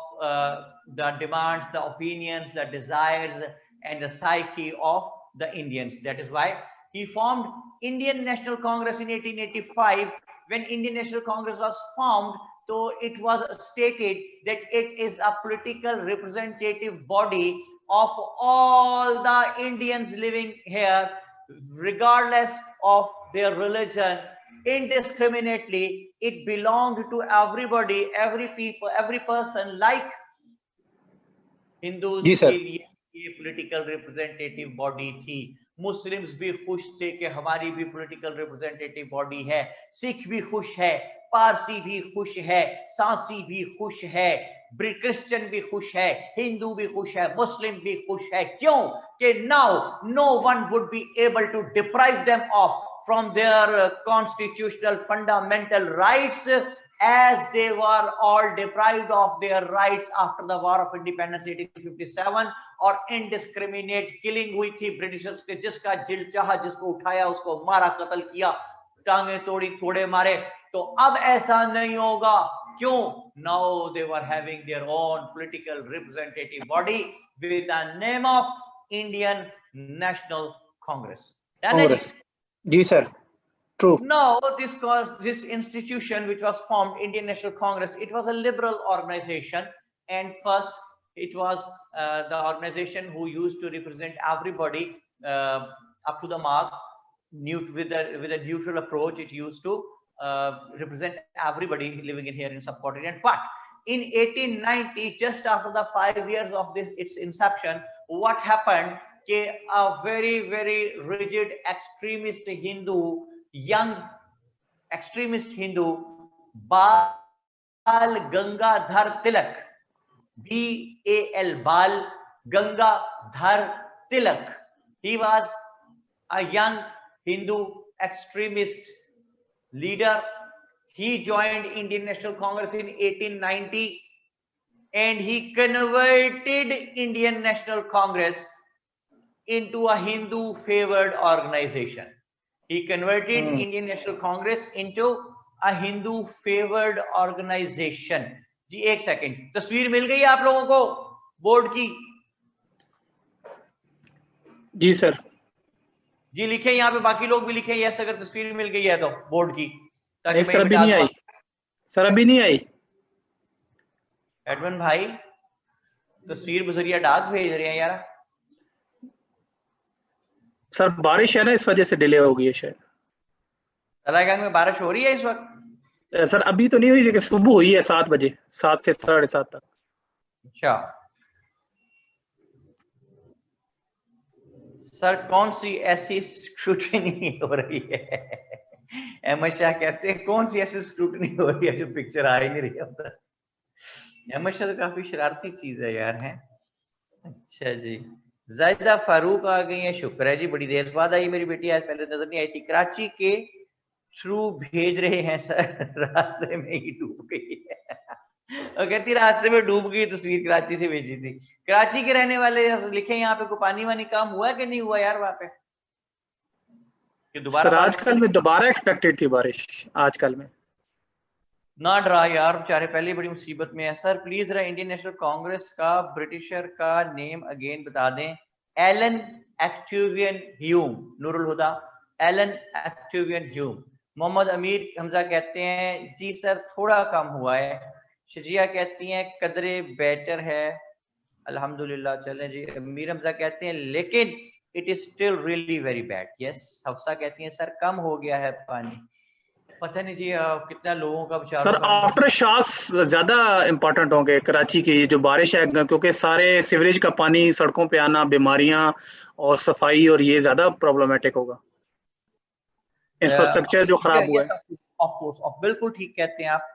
the demands, the opinions, the desires, and the psyche of the Indians. That is why he formed Indian National Congress in 1885. When Indian National Congress was formed, so it was stated that it is a political representative body of all the Indians living here, regardless of their religion, indiscriminately. It belonged to everybody, every people, every person, like Hindus जी के sir. लिए ये political representative body थी। Muslims भी खुश थे कि हमारी भी पॉलिटिकल रिप्रेजेंटेटिव बॉडी है, सिख भी खुश है, पारसी भी खुश है, सांसी भी खुश है, क्रिश्चियन भी खुश है, हिंदू भी खुश है, मुस्लिम भी खुश है। क्यों? कि now no one would be able to deprive them of from their constitutional fundamental rights, as they were all deprived of their rights after the war of independence 1857, और indiscriminate killing हुई थी ब्रिटिशर्स के, जिसका जिल चाहा जिसको उठाया उसको मारा, कत्ल किया, टांगे तोड़ी, कोड़े मारे। तो अब ऐसा नहीं होगा। क्यों? Now they were having their own political representative body with the name of Indian National Congress। Congress. जी sir. True. No, this institution which was formed, Indian National Congress, it was a liberal organization, and first it was the organization who used to represent everybody up to the mark, with a neutral approach. It used to represent everybody living in here in subcontinent. But in 1890, just after the 5 years of its inception, what happened? A very, very rigid extremist Hindu, young extremist Hindu, Bal Gangadhar Tilak, BAL, Bal Gangadhar Tilak. He was a young Hindu extremist leader. He joined Indian National Congress in 1890 and he converted Indian National Congress into a Hindu favored organization. He converted Indian National Congress into a Hindu favored organization. जी एक second, तस्वीर मिल गई आप लोगों को board की? जी sir. जी लिखे यहाँ पे, बाकी लोग भी लिखे यस अगर तस्वीर मिल गई है तो बोर्ड की, ताकि सर अभी नहीं आई। सर अभी नहीं आई। एडमिन भाई तस्वीर बजरिया डाक भेज रहे हैं यार। सर बारिश है ना, इस वजह से डिले हो गई है शायद। तलागंग में बारिश हो रही है इस वक्त? सर अभी तो नहीं हुई, लेकिन सुबह हुई है 7 बजे, 7 से 7:30 तक। अच्छा सर, कौन सी ऐसी स्क्रूटनी हो रही है? अहमद शाह कहते हैं कौन सी ऐसी स्क्रूटनी हो रही है जो पिक्चर आ ही नहीं रही है। अहमद शाह तो काफी शरारती चीज है यार, है। अच्छा जी, जायदा फारूक आ गई है, शुक्र है जी, बड़ी देर बाद आई मेरी बेटी, आज पहले नजर नहीं आई थी। कराची के थ्रू भेज रहे हैं सर, रास्ते में ही डूब गई है। और कहती रास्ते में डूब गई, तस्वीर कराची से भेजी थी। कराची के रहने वाले लिखे यहाँ पे, कोई पानी वानी काम हुआ कि नहीं हुआ यार वहां पे? दोबारा आजकल में दोबारा एक्सपेक्टेड थी बारिश आजकल में। ना डरा यार, बेचारे पहले बड़ी मुसीबत में है। सर प्लीज जरा इंडियन नेशनल कांग्रेस का ब्रिटिशर का नेम अगेन बता दें। एलन एक्टिवियन ह्यूम, नूरुल हुदा, एलन एक्टिवियन ह्यूम। मोहम्मद अमीर हमजा कहते हैं जी सर थोड़ा कम हुआ है। शजिया कहती हैं कदरे बेटर है, अल्हम्दुलिल्लाह। चलें जी। अमीर हमजा कहते हैं लेकिन it is still really very bad. Yes. Hafsa कहती हैं सर कम हो गया है पानी। पता नहीं जी कितना लोगों का बेचारा। सर आफ्टर शॉक्स ज्यादा इंपॉर्टेंट होंगे कराची की जो बारिश है, क्योंकि सारे सीवरेज का पानी सड़कों पे आना, बीमारियां और सफाई, और ये ज्यादा प्रॉब्लमेटिक होगा। इंफ्रास्ट्रक्चर जो खराब हुआ है। ऑफ कोर्स, बिल्कुल ठीक कहते हैं आप,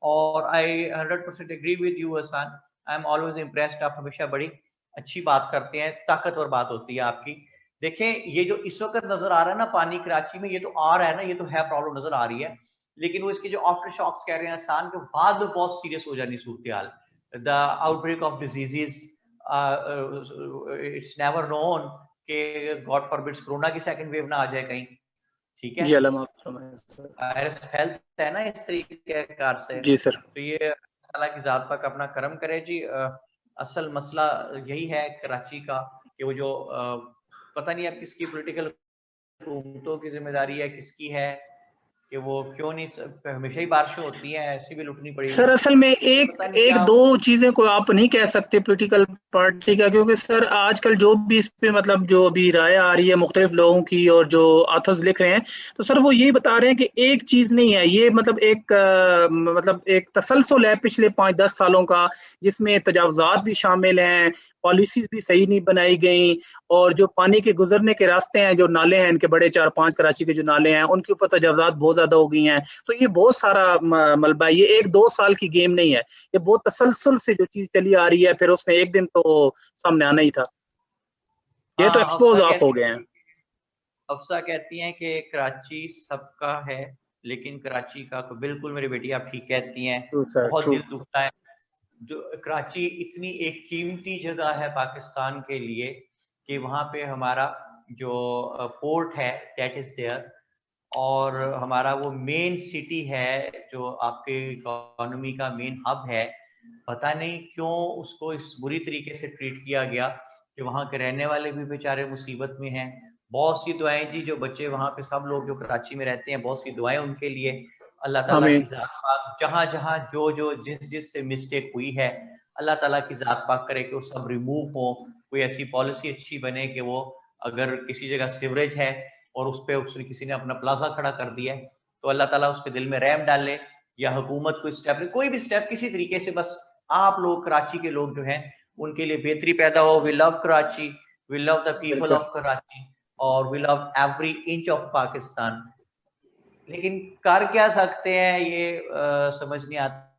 और I 100% agree with you Hasan. I am always impressed. आप हमेशा बड़ी अच्छी बात करते हैं, ताकतवर बात होती है आपकी। देखें ये जो इस वक्त नजर आ रहा है ना पानी कराची में, ये तो आ रहा है ना, ये तो है प्रॉब्लम नजर आ रही है, लेकिन वो इसके जो आफ्टर शॉक्स कह रहे हैं आसान के बाद में बहुत सीरियस हो जानी सूरत हाल। The outbreak of diseases, it's never known कि गॉड फॉरबिड्स कोरोना की सेकंड वेव ना आ जाए कहीं। ठीक है जी, वायरस हेल्थ है ना इस तरीके से जी सर। तो ये अल्लाह की जात पाक अपना करम करे जी। असल मसला यही है कराची का कि वो जो पता नहीं अब किसकी पॉलिटिकल हुकूमतों की जिम्मेदारी है, किसकी है कि वो क्यों नहीं, हमेशा ही बारिशें होती हैं, ऐसी भी लुटनी पड़ी। सर असल में एक दो चीजें को आप नहीं कह सकते पॉलिटिकल पार्टी का, क्योंकि सर आजकल जो भी इस पे मतलब जो अभी राय आ रही है मुख्तलिफ लोगों की और जो ऑथर्स लिख रहे हैं, तो सर वो यही बता रहे हैं कि एक चीज नहीं है ये, मतलब एक तसलसल है पिछले 5-10 सालों का, जिसमें तजावुज़ात भी शामिल हैं, पॉलिसीज भी सही नहीं बनाई गई, और जो पानी के गुजरने के रास्ते हैं, जो नाले हैं इनके बड़े 4-5 कराची के जो नाले हैं, उनके ऊपर तजावुज़ात बहुत ज्यादा हो गई हैं। तो ये बहुत सारा मलबा है, ये 1-2 साल की गेम नहीं है, ये बहुत तसलसल से जो चीज चली आ रही है, फिर उसने एक दिन तो सामने आना ही था। ये तो एक्सपोज ऑफ हो गए हैं। अफसा कहती हैं कि कराची सबका है, लेकिन कराची का तो बिल्कुल मेरी बेटी आप ठीक कहती हैं, बहुत दिल दुखता है। जो कराची इतनी एक कीमती जगह है पाकिस्तान के लिए कि वहाँ पे हमारा जो पोर्ट है दैट इज देयर, और हमारा वो मेन सिटी है जो आपके इकोनॉमी का मेन हब है। पता नहीं क्यों उसको इस बुरी तरीके से ट्रीट किया गया कि वहाँ के रहने वाले भी बेचारे मुसीबत में हैं। बहुत सी दुआएं जी, जो बच्चे वहाँ पे सब लोग जो कराची में रहते हैं, बहुत सी दुआएं उनके लिए। अल्लाह ताला की जात पाक जहाँ जहाँ जो जिस से मिस्टेक हुई है, अल्लाह ताला की जात पाक करे कि वो सब रिमूव हो, कोई ऐसी पॉलिसी अच्छी बने कि वो अगर किसी जगह सीवरेज है और उस पर उसने किसी ने अपना प्लाजा खड़ा कर दिया है, तो अल्लाह ताला उसके दिल में रहम डाले, या हुकूमत कोई स्टेप ले, कोई भी स्टेप किसी तरीके से, बस आप लोग कराची के लोग जो हैं उनके लिए बेहतरी पैदा हो। We love Karachi, we love the people बिल्कुल। ऑफ कराची, और we love every inch of Pakistan. लेकिन कर क्या सकते हैं ये समझ नहीं आता।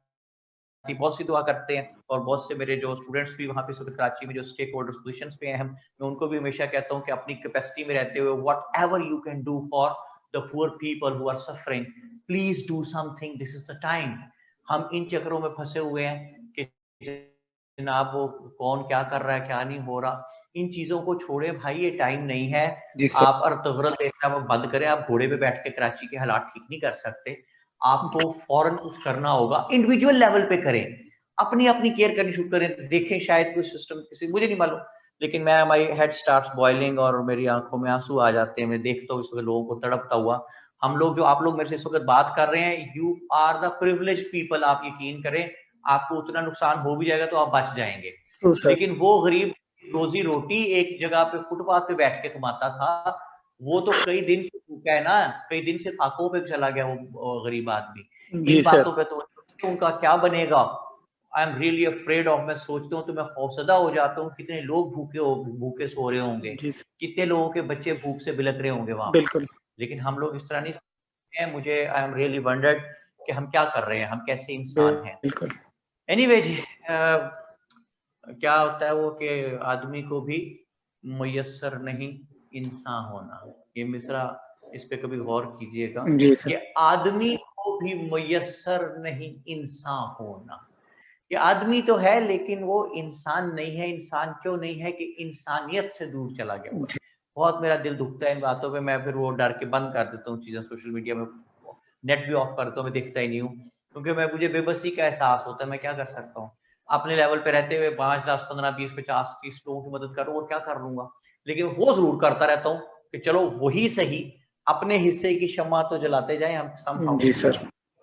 बहुत सी दुआ करते हैं, और बहुत से मेरे जो स्टूडेंट्स भी वहां पे कराची में जो स्टेक होल्डर्स पोजिशंस पे हैं, मैं उनको भी हमेशा कहता हूं कि अपनी कैपेसिटी में रहते हुए whatever you can do for the poor people who are suffering, please do something, this is the time. हम इन चक्रों में फंसे हुए हैं कि जनाब वो कौन क्या कर रहा है, क्या नहीं हो रहा, इन चीजों को छोड़े भाई, ये टाइम नहीं है। आप अर्तगरल देखना बंद करें। आप घोड़े पे बैठ के कराची के हालात ठीक नहीं कर सकते। आपको फौरन कुछ करना होगा, इंडिविजुअल लेवल पे करें, अपनी अपनी केयर करनी शुरू करें। देखें शायद कोई सिस्टम किसी, मुझे नहीं मालूम, लेकिन मैं, माई हेड स्टार्ट्स बॉइलिंग और मेरी आंखों में आंसू आ जाते हैं। मैं देखता हूँ इस वक्त लोगों को तड़पता हुआ। हम लोग जो, आप लोग मेरे से इस वक्त बात कर रहे हैं, you are the privileged people. आप यकीन करें, आपको उतना नुकसान हो भी जाएगा तो आप बच जाएंगे। लेकिन वो गरीब रोजी रोटी एक जगह पे फुटपाथ पे बैठ के कमाता था, वो तो कई दिन से भूखा है ना, कई दिन से फाकों पे चला गया वो गरीब आदमी। इन बातों पे तो उनका क्या बनेगा? I am really afraid of. मैं सोचता हूँ तो मैं खौफजदा हो जाता हूँ, कितने लोग भूखे सो रहे होंगे, कितने लोगों के बच्चे भूख से बिलक रहे होंगे वहां पे। लेकिन हम लोग इस तरह नहीं सोचते हैं। मुझे, आई एम रियली वंडर्ड कि हम क्या कर रहे हैं, हम कैसे इंसान हैं। एनीवे जी, क्या होता है वो कि आदमी को भी मुयस्सर नहीं इंसान होना। ये मिसरा, इस पे कभी गौर कीजिएगा कि आदमी को भी मुयस्सर नहीं इंसान होना। ये आदमी तो है लेकिन वो इंसान नहीं है। इंसान क्यों नहीं है? कि इंसानियत से दूर चला गया हुआ है। बहुत मेरा दिल दुखता है इन बातों पे। मैं फिर वो डर के बंद कर देता हूँ चीजें, सोशल मीडिया में नेट भी ऑफ करता हूँ, मैं देखता ही नहीं हूँ, क्योंकि मुझे बेबसी का एहसास होता है। मैं क्या कर सकता हूँ? अपने लेवल पे रहते हुए 5, 10, 15, 20, 50, 30 लोगों की मदद करूँ और क्या कर लूंगा? लेकिन वो जरूर करता रहता हूँ कि चलो वही सही, अपने हिस्से की शम्मा तो जलाते जाए हम समहाउ। जी सर।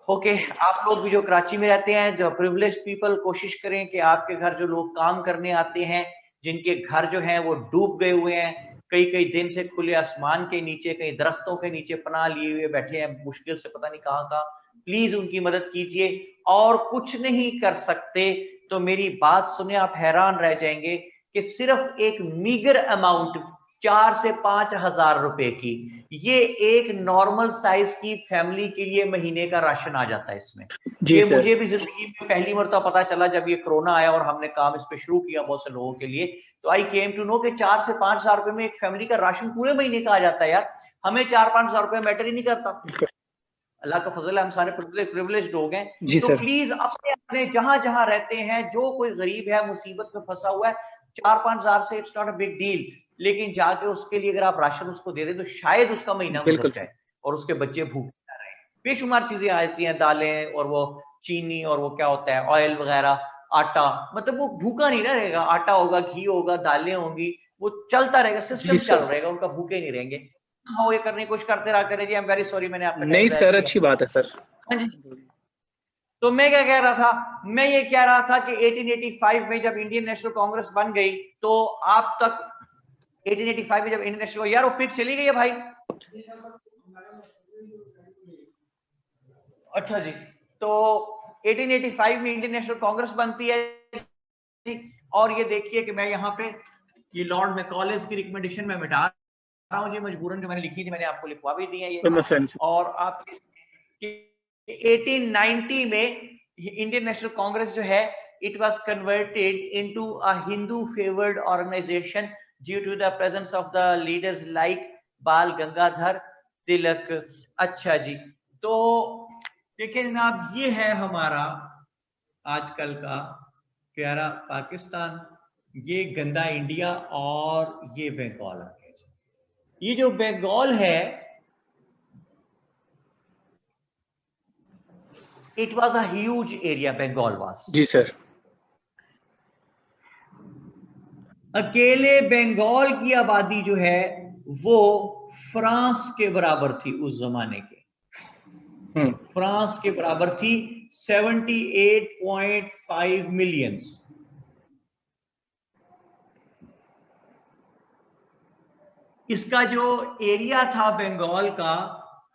ओके, आप लोग भी जो कराची में रहते हैं, जो प्रिविलेज पीपल, कोशिश करें कि आपके घर जो लोग काम करने आते हैं, जिनके घर जो हैं वो डूब गए हुए हैं, कई कई दिन से खुले आसमान के नीचे, कई दरख्तों के नीचे पनाह लिए हुए बैठे हैं, मुश्किल से पता नहीं कहाँ का, प्लीज उनकी मदद कीजिए। और कुछ नहीं कर सकते तो मेरी बात सुने, आप हैरान रह जाएंगे कि सिर्फ एक मीगर अमाउंट 4 से 5 हजार रुपए की, ये एक नॉर्मल साइज की फैमिली के लिए महीने का राशन आ जाता है इसमें। ये मुझे भी जिंदगी में पहली मरतबा पता चला जब ये कोरोना आया और हमने काम इस पे शुरू किया बहुत से लोगों के लिए। तो आई केम टू नो कि 4 से 5 हजार रुपए में एक फैमिली का राशन पूरे महीने का आ जाता है। यार, हमें 4-5 हजार रुपए मैटर ही नहीं करता। अल्लाह का फजल है, हम सारे प्रिविलेज्ड लोग हैं। तो प्लीज अपने अपने जहां जहां रहते हैं, जो कोई गरीब है, मुसीबत में फंसा हुआ है, 4-5 हजार से it's not a big deal, लेकिन जाके उसके लिए अगर आप राशन उसको दे दें तो शायद उसका महीना गुजर जाए और उसके बच्चे भूखे ना रहे। बेशुमार चीजें आती हैं, दालें और वो चीनी और वो क्या होता है ऑयल वगैरह, आटा, मतलब वो भूखा नहीं ना रहेगा। आटा होगा, घी होगा, दालें होंगी, वो चलता रहेगा, सिस्टम चल रहेगा, उनका भूखे नहीं रहेंगे। हाँ, ये करने की कोशिश करते रहा करें जी। आई एम वेरी सॉरी, मैंने आपका नहीं सर, अच्छी बात है सर। हाँ जी। तो मैं क्या कह रहा था? मैं ये कह रहा था कि 1885 में जब इंडियन नेशनल कांग्रेस बन गई, तो आप तक 1885 में जब इंडियन नेशनल, यार वो पिक चली गई है भाई। अच्छा जी, तो 1885 में इंडियन नेशनल कांग्रेस बनती है और ये देखिए कि मैं यहाँ पे ये लॉर्ड मैकॉले की रिकमेंडेशन में मिटा रहा हूँ, ये मजबूरन जो मैंने लिखी थी, मैंने आपको लिखवा भी दी है ये। और आप 1890 में इंडियन नेशनल कांग्रेस जो है, it was converted into a Hindu favored organization due to the presence of the leaders like बाल गंगाधर तिलक। अच्छा जी, तो देखिए जनाब, ये है हमारा आजकल का प्यारा पाकिस्तान, ये गंदा इंडिया, और ये बंगाल आ गया। ये जो बंगाल है, it was a huge area, Bengal was। जी सर। अकेले बंगाल की आबादी जो है वो फ्रांस के बराबर थी उस जमाने के। फ्रांस के बराबर थी, 78.5 मिलियंस। इसका जो एरिया था बंगाल का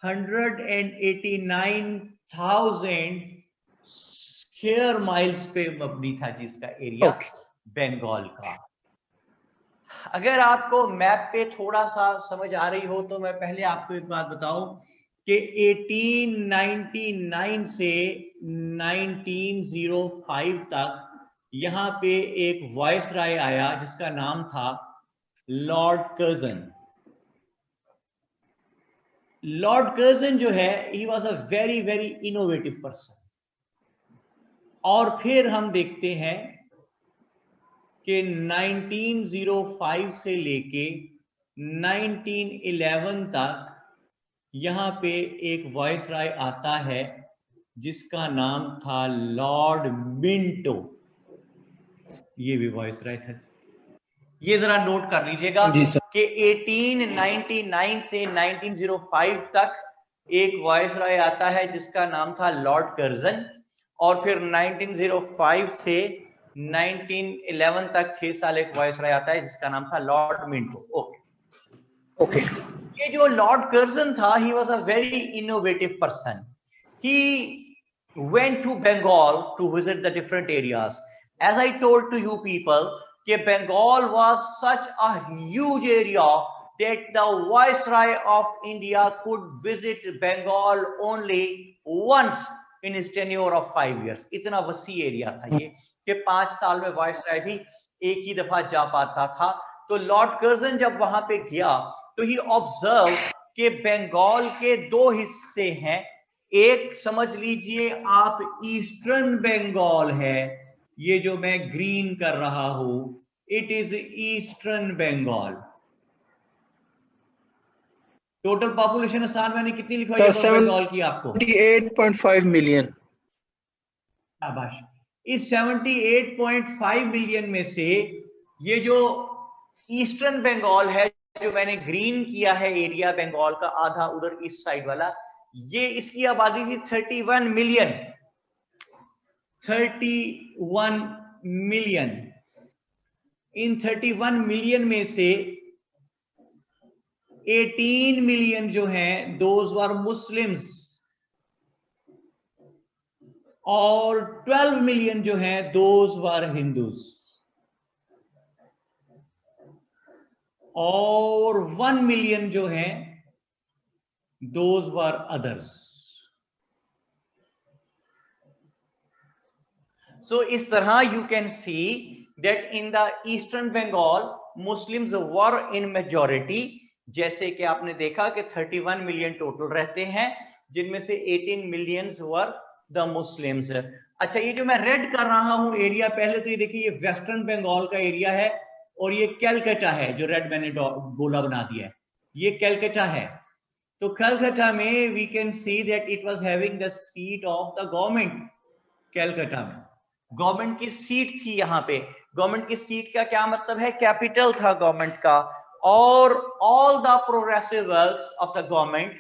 189,000 स्क्वायर माइल्स पे मबनी था, जिसका एरिया बंगाल का। अगर आपको मैप पे थोड़ा सा समझ आ रही हो तो मैं पहले आपको एक बात बताऊं कि 1899 से 1905 तक यहां पे एक वायसराय आया जिसका नाम था लॉर्ड कर्जन। लॉर्ड कर्जन जो है, he was a very very innovative person. और फिर हम देखते हैं कि 1905 से लेके 1911 तक यहां पे एक वायसराय आता है जिसका नाम था लॉर्ड मिंटो। ये भी वायसराय था। ये जरा नोट कर लीजिएगा कि 1899 से 1905 तक एक वायसराय आता है जिसका नाम था लॉर्ड कर्जन, और फिर 1905 से 1911 तक 6 साल एक वायसराय आता है जिसका नाम था लॉर्ड मिंटो। ओके। ये जो लॉर्ड कर्जन था, he was a very innovative person. He went to Bengal to visit the different areas. As I told to you people, that Bengal was such a huge area that the Viceroy of India could visit Bengal only once in his tenure of 5 years. इतना वसी area था ये कि 5 साल में viceroy भी एक ही दफा जा पाता था। तो लॉर्ड कर्जन जब वहां पे गया तो ही ऑब्जर्व कि बंगाल के 2 हिस्से हैं। एक समझ लीजिए आप ईस्टर्न बंगाल है, ये जो मैं ग्रीन कर रहा हूं, it is eastern Bengal. Total population आसान मैंने कितनी लिखवाई है बंगाल की आपको? 78.5 मिलियन। शाबाश। इस 78.5 मिलियन में से ये जो ईस्टर्न बंगाल है, जो मैंने ग्रीन किया है एरिया बंगाल का, आधा उधर ईस्ट साइड वाला, ये इसकी आबादी थी 31 मिलियन। 31 मिलियन। इन 31 मिलियन में से 18 मिलियन जो हैं दोज वर मुस्लिम्स, और 12 मिलियन जो हैं दोज वर हिंदूज, और 1 मिलियन जो हैं those were others. So इस तरह you can see that in the eastern Bengal Muslims were in majority, जैसे कि आपने देखा कि 31 मिलियन टोटल रहते हैं जिनमें से 18 मिलियंस वर द मुस्लिम्स। अच्छा, ये जो मैं रेड कर रहा हूं एरिया, पहले तो ये देखिए ये वेस्टर्न बंगाल का एरिया है और ये कैलकाटा है, जो रेड मैंने गोला बना दिया है, ये कैलकाटा है। तो कलकत्ता में we can see that it was having the seat of the government. Calcutta में गवर्नमेंट की सीट थी। यहाँ पे गवर्नमेंट की सीट का क्या मतलब है? कैपिटल था गवर्नमेंट का। और all the progressive works of the government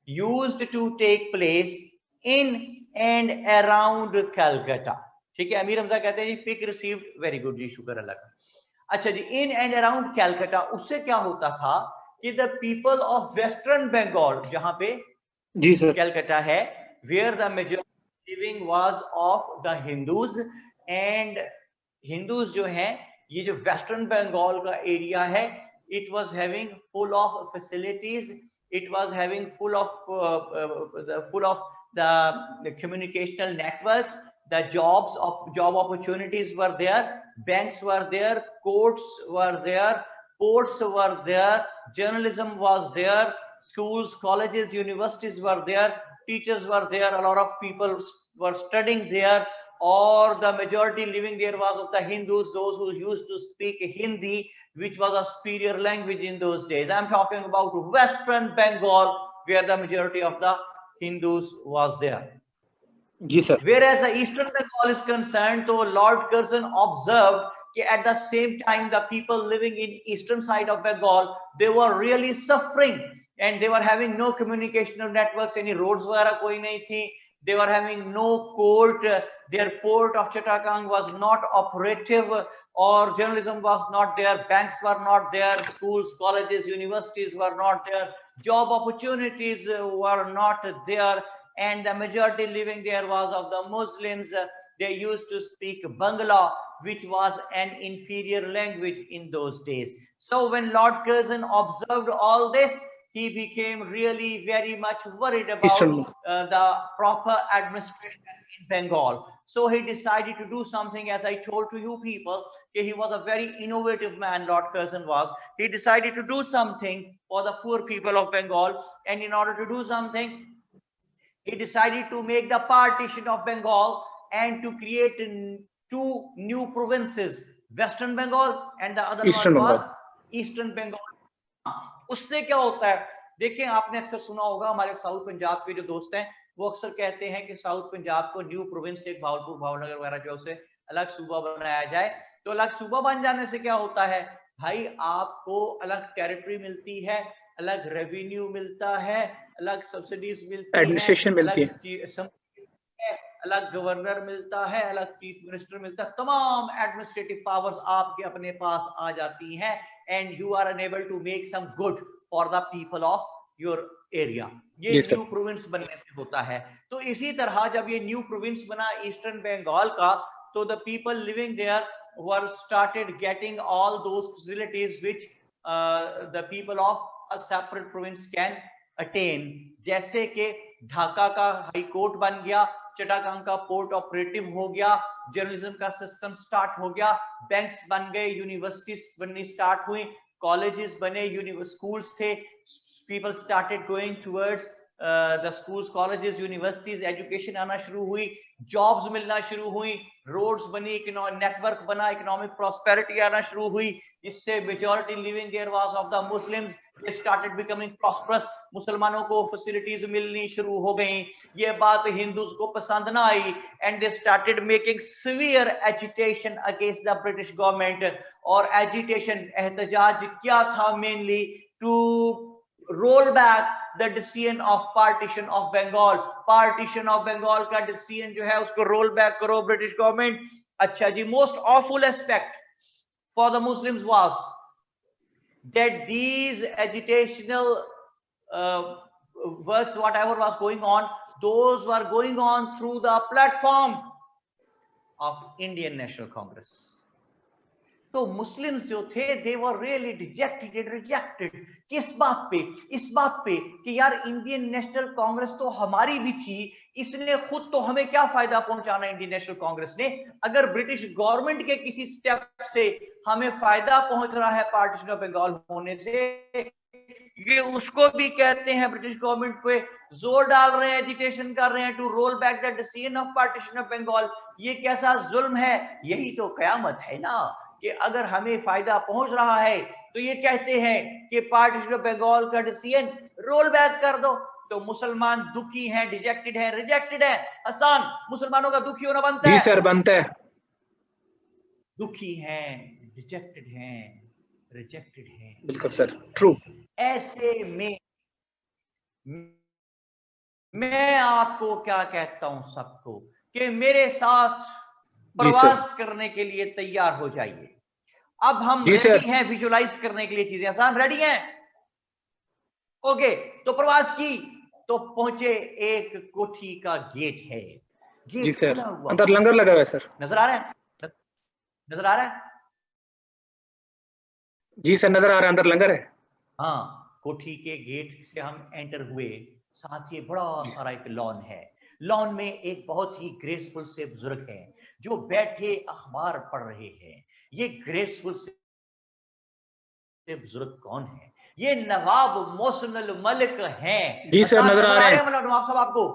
used to take place in and around Calcutta. ठीक है, अमीर हमजा कहते हैं जी पिक रिसीव्ड, वेरी गुड जी, शुक्र अल्लाह का। अच्छा जी, इन एंड अराउंड कलकत्ता, उससे क्या होता था कि the people of western Bengal, जहां पे जी सर कलकत्ता है, where the majority living was of the Hindus, and Hindus जो हैं, ये जो वेस्टर्न बंगाल का एरिया है, it was having full of facilities, it was having full of the communicational networks, the job opportunities were there, banks were there, courts were there, ports were there, journalism was there, schools, colleges, universities were there, teachers were there, a lot of people were studying there, or the majority living there was of the Hindus, those who used to speak Hindi, which was a superior language in those days. I'm talking about Western Bengal, where the majority of the Hindus was there. Yes, sir. Whereas the Eastern Bengal is concerned, so Lord Curzon observed that at the same time the people living in eastern side of Bengal, they were really suffering and they were having no communicational networks, any roads वगैरह कोई नहीं थी, They were having no court. Their port of Chittagong was not operative, or journalism was not there. Banks were not there. Schools, colleges, universities were not there. Job opportunities were not there. And the majority living there was of the Muslims. They used to speak Bangla, which was an inferior language in those days. So when Lord Curzon observed all this, he became really very much worried about the proper administration in Bengal. So he decided to do something, as I told to you people, he was a very innovative man, Lord Curzon was. He decided to do something for the poor people of Bengal. And in order to do something, he decided to make the partition of Bengal and to create two new provinces, Western Bengal and the other one was Eastern Bengal. उससे क्या होता है, देखिए आपने अक्सर सुना होगा, हमारे साउथ पंजाब के जो दोस्त हैं वो अक्सर कहते हैं कि साउथ पंजाब को न्यू प्रोविंस, एक भावलपुर, भावनगर वगैरह जो उसे अलग सूबा बनाया जाए। तो अलग सूबा बन जाने से क्या होता है भाई, आपको अलग टेरिटरी मिलती है, अलग रेवेन्यू मिलता है, अलग सब्सिडीज मिलती है, एडमिनिस्ट्रेशन मिलती है, अलग गवर्नर मिलता है, अलग चीफ मिनिस्टर मिलता है, तमाम एडमिनिस्ट्रेटिव पावर्स आपके अपने पास आ जाती हैं, and you are unable to make some good for the people of your area. ये न्यू प्रोविंस बनने से होता है। तो इसी तरह जब ये न्यू प्रोविंस बना ईस्टर्न बंगाल का, तो the people living there were started getting all those facilities which the people of a separate province can attain. जैसे कि ढाका का हाई कोर्ट बन गया, चिटागांग का पोर्ट ऑपरेटिव हो गया, जर्नलिज्म का सिस्टम स्टार्ट हो गया, बैंक्स बन गए, यूनिवर्सिटीज बननी स्टार्ट हुई, कॉलेजेस बने, स्कूल्स थे, people started going towards the schools, colleges, universities, education आना शुरू हुई, जॉब्स मिलना शुरू हुई, रोड्स बनी, नेटवर्क बना, इकोनॉमिक प्रॉस्पेरिटी आना शुरू हुई, इससे majority living there was of the Muslims, they started becoming prosperous, मुसलमानों को फैसिलिटीज मिलनी शुरू हो गई। ये बात हिंदूज को पसंद ना आई, and they started making severe agitation against the British government। और agitation, एहतजाज क्या था? mainly to roll back the decision of partition of Bengal। partition of Bengal का decision जो है उसको roll back करो British government। अच्छा जी, most awful aspect for the Muslims was that these agitational works, whatever was going on, those were going on through the platform of Indian National Congress। तो Muslims जो थे they were really rejected। किस बात पे? इस बात पे कि यार इंडियन नेशनल कांग्रेस तो हमारी भी थी, इसने खुद तो हमें क्या फायदा पहुंचाना इंडियन नेशनल कांग्रेस ने? अगर ब्रिटिश गवर्नमेंट के किसी स्टेप से हमें फायदा पहुंच रहा है पार्टीशन ऑफ बंगाल होने से, ये उसको भी कहते हैं ब्रिटिश गवर्नमेंट पे जोर डाल रहे हैं, एजिटेशन कर रहे हैं to roll back the decision of partition of Bengal. ये कैसा जुल्म है? यही तो कयामत है ना, कि अगर हमें फायदा पहुंच रहा है तो ये कहते हैं कि पार्टीशन ऑफ बंगाल का डिसीजन रोल बैक कर दो। तो मुसलमान दुखी हैं, डिजेक्टेड हैं, रिजेक्टेड हैं। हसन, मुसलमानों का दुखी होना बनता है? जी सर, बनता है। दुखी हैं, डिजेक्टेड हैं, रिजेक्टेड हैं। बिल्कुल सर, ट्रू। ऐसे में मैं आपको क्या कहता हूं सबको कि मेरे साथ प्रवास करने के लिए तैयार हो जाइए। अब हम रेडी हैं विजुलाइज करने के लिए चीजें। आसान, रेडी हैं? ओके, तो प्रवास की तो पहुंचे, एक कोठी का गेट है, गेट जी सर, अंदर लंगर लगा हुआ है सर। नजर आ रहा है? नजर आ रहा है? जी सर, नजर आ रहा है, अंदर लंगर है। हाँ, कोठी के गेट से हम एंटर हुए, साथ ही बड़ा सारा एक लॉन है। लॉन में एक बहुत ही ग्रेसफुल से बुजुर्ग हैं जो बैठे अखबार पढ़ रहे हैं। ये ग्रेसफुल से बुजुर्ग कौन है? ये नवाब मोहसिन अल मलिक हैं। जी सर, नजर आ रहे हैं नवाब साहब आपको?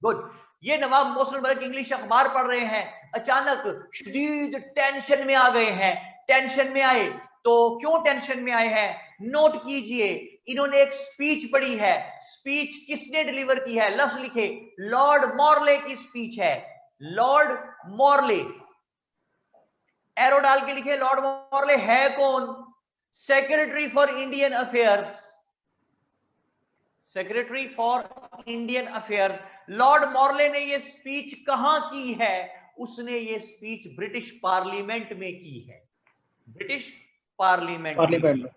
गुड। ये नवाब मोहसिन अल मलिक इंग्लिश अखबार पढ़ रहे हैं, अचानक शदीद टेंशन में आ गए हैं। टेंशन में आए तो क्यों टेंशन में आए हैं? नोट कीजिए, इन्होंने एक स्पीच पढ़ी है। स्पीच किसने डिलीवर की है? लफ्ज लिखे, लॉर्ड मॉर्ले की स्पीच है। लॉर्ड मॉर्ले, एरो डाल के लिखे, लॉर्ड मॉर्ले है कौन? Secretary for Indian affairs. Secretary for Indian affairs. Lord Morley ने ये स्पीच कहां की है? उसने ये स्पीच ब्रिटिश पार्लियामेंट में की है, ब्रिटिश पार्लियामेंट में।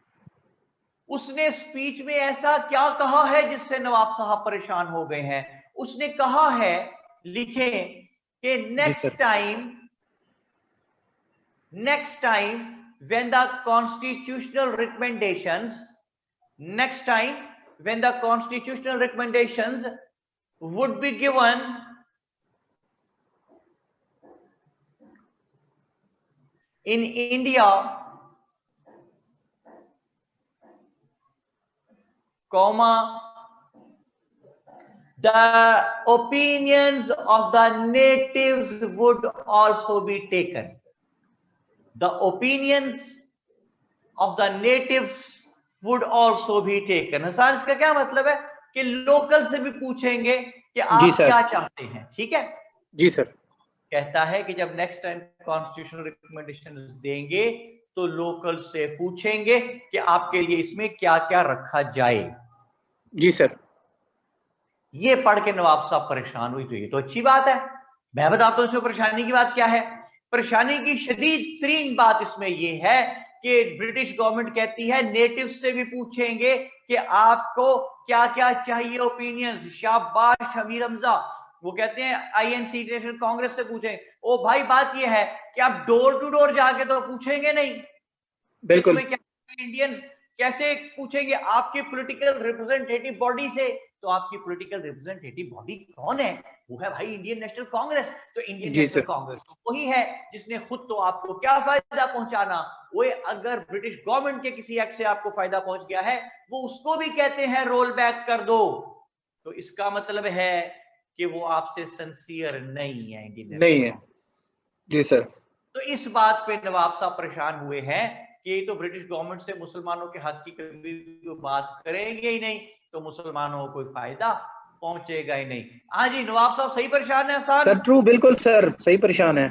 उसने स्पीच में ऐसा क्या कहा है जिससे नवाब साहब परेशान हो गए हैं? उसने कहा है, लिखें कि next time when the constitutional recommendations would be given in India, the opinions of the natives would also be taken. The opinions of the natives would also be taken. Hasan, इसका क्या मतलब है कि लोकल से भी पूछेंगे कि आप क्या चाहते हैं, ठीक है? जी सर। कहता है कि जब नेक्स्ट टाइम कॉन्स्टिट्यूशनल रिकमेंडेशन देंगे तो लोकल से पूछेंगे कि आपके लिए इसमें क्या क्या रखा जाए। जी सर। ये पढ़ के नवाब साहब परेशान हुई, तो ये तो अच्छी बात है। मैं बताता हूं इसमें परेशानी की बात क्या है। परेशानी की शदीद तरीन बात इसमें यह है कि ब्रिटिश गवर्नमेंट कहती है नेटिव से भी पूछेंगे कि आपको क्या क्या चाहिए ओपिनियंस। शाबाश हमीर हमजा, वो कहते हैं आईएनसी नेशनल कांग्रेस से पूछें। ओ भाई, बात यह है कि आप डोर टू डोर जाके तो पूछेंगे नहीं, बिल्कुल। इंडियंस कैसे पूछेंगे? आपकी पॉलिटिकल रिप्रेजेंटेटिव बॉडी से। तो आपकी पॉलिटिकल रिप्रेजेंटेटिव बॉडी कौन है? वो है भाई इंडियन नेशनल कांग्रेस। तो इंडियन नेशनल कांग्रेस तो वही है जिसने खुद तो आपको क्या फायदा पहुंचाना। वो अगर ब्रिटिश गवर्नमेंट के किसी एक्ट से आपको फायदा पहुंच गया है, वो उसको भी कहते हैं रोल बैक कर दो। तो इसका मतलब है कि वो आपसे सिंसियर नहीं है, इंडियन नहीं है। जी सर। तो इस बात पे नवाब साहब परेशान हुए हैं कि तो ब्रिटिश गवर्नमेंट से मुसलमानों के हक की कभी बात करेंगे ही नहीं, तो मुसलमानों को कोई फायदा पहुंचेगा ही नहीं। हाँ जी, नवाब साहब सही परेशान है सर? ट्रू, बिल्कुल सर, सही परेशान है।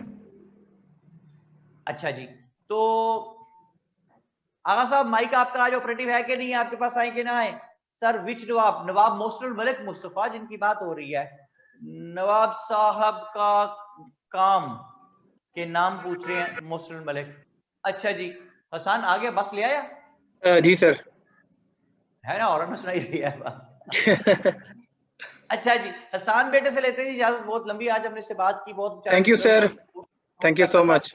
अच्छा जी, तो आगा साहब माइक आपका आज ऑपरेटिव है कि नहीं? आपके पास आए कि ना आए? सर विच नवाब? नवाब मोहसिन मलिक मुस्तफा जिनकी बात हो रही है, नवाब साहब का काम के नाम पूछ रहे हैं मोहसिन मलिक। अच्छा जी, हसन आ गया, बस ले आया? जी सर। है ना, और सुनाई दिया है बस। अच्छा जी, हसन बेटे से लेते हैं इजाजत। बहुत लंबी आज हमने इससे बात की, बहुत। Thank you sir, thank you so much.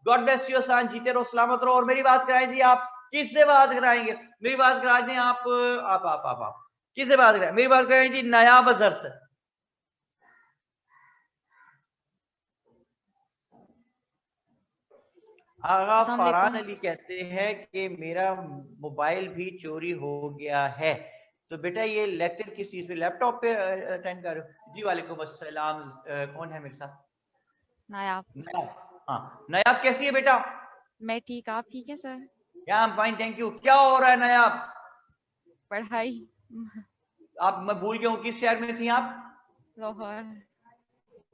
God bless you Hasan, जीते रहो, सलामत रहो। और मेरी बात कराएं जी। आप किससे बात कराएंगे? मेरी बात करा दें आप किससे बात कराएं? मेरी बात कराएं जी नायाब अजहर से। आगा फरहान अली कहते हैं कि मेरा मोबाइल भी चोरी हो गया है। तो बेटा ये लेक्चर किस चीज पे, लैपटॉप पे अटेंड कर रहे हो? जी वालेकुम अस्सलाम। कौन है मेरे साथ? नायाब। हाँ नायाब, कैसी है बेटा? मैं ठीक, आप ठीक है सर? या फाइन, थैंक यू। क्या हो रहा है नायाब? पढ़ाई। आप, मैं भूल गया हूँ, किस शहर में थी आप? लाहौर।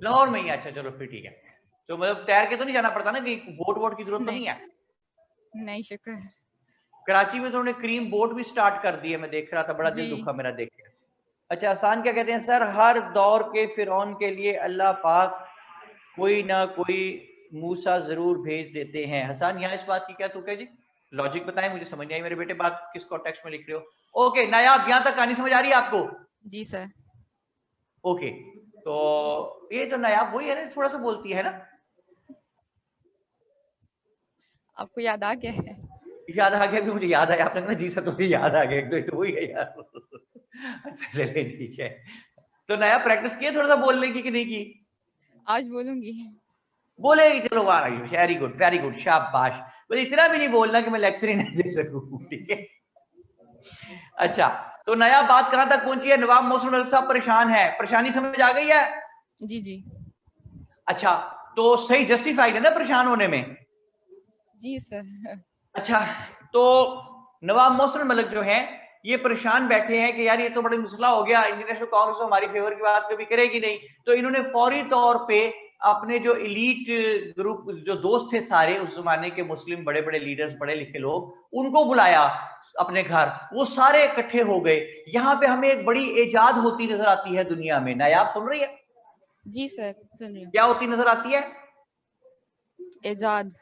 लाहौर में ही? अच्छा चलो फिर ठीक है। तो मतलब तैर के तो नहीं जाना पड़ता ना, कि वोट की जरूरत तो नहीं है? नहीं शुक्र। कराची में तो उन्होंने क्रीम बोट भी स्टार्ट कर दी है, मैं देख रहा था, बड़ा दिल दुखा मेरा देख के। अच्छा हसन क्या कहते हैं? सर हर दौर के फिरौन के लिए अल्लाह पाक कोई ना कोई मूसा जरूर भेज देते हैं। हसन यहाँ इस बात की क्या तुक है जी? लॉजिक बताएं, मुझे समझ नहीं आई मेरे बेटे, बात किस कॉन्टेक्स्ट में लिख रहे हो? ओके नायाब, यहाँ तक कहानी समझ आ रही है आपको? जी सर। ओके, तो ये तो नायाब वही है ना, थोड़ा सा बोलती है ना? आपको याद आ गया है? याद आ गया? मुझे याद आया, आपने कहा जी सर मुझे याद आ गया, तो वही है यार। अच्छा चलिए ठीक है। तो नया प्रैक्टिस किया थोड़ा सा बोलने की कि नहीं की? आज बोलूंगी। बोलेगी, चलो वेरी गुड वेरी गुड, शाबाश। बस इतना भी नहीं बोलना कि मैं लेक्चर ही नहीं दे सकूं, ठीक है? अच्छा, तो नया बात कहां तक पहुंची है? नवाब मोहसिन मलिक साहब परेशान है, परेशानी समझ आ गई है? जी जी। अच्छा, तो सही जस्टिफाइड है ना परेशान होने में? जी सर। अच्छा, तो नवाब मोहसिन मलिक जो है ये परेशान बैठे हैं कि यार ये तो बड़ा मसला हो गया, इंडियन नेशनल कांग्रेस हमारी फेवर की बात कभी करेगी नहीं। तो इन्होंने फौरी तौर पे अपने जो इलीट ग्रुप जो दोस्त थे सारे उस जमाने के मुस्लिम बड़े बड़े लीडर्स, पढ़े लिखे लोग, उनको बुलाया अपने घर, वो सारे इकट्ठे हो गए। यहाँ पे हमें एक बड़ी इजाद होती नजर आती है दुनिया में। नायाब सुन रही है? जी सर, सुन रही हूँ। क्या होती नजर आती है? इजाद।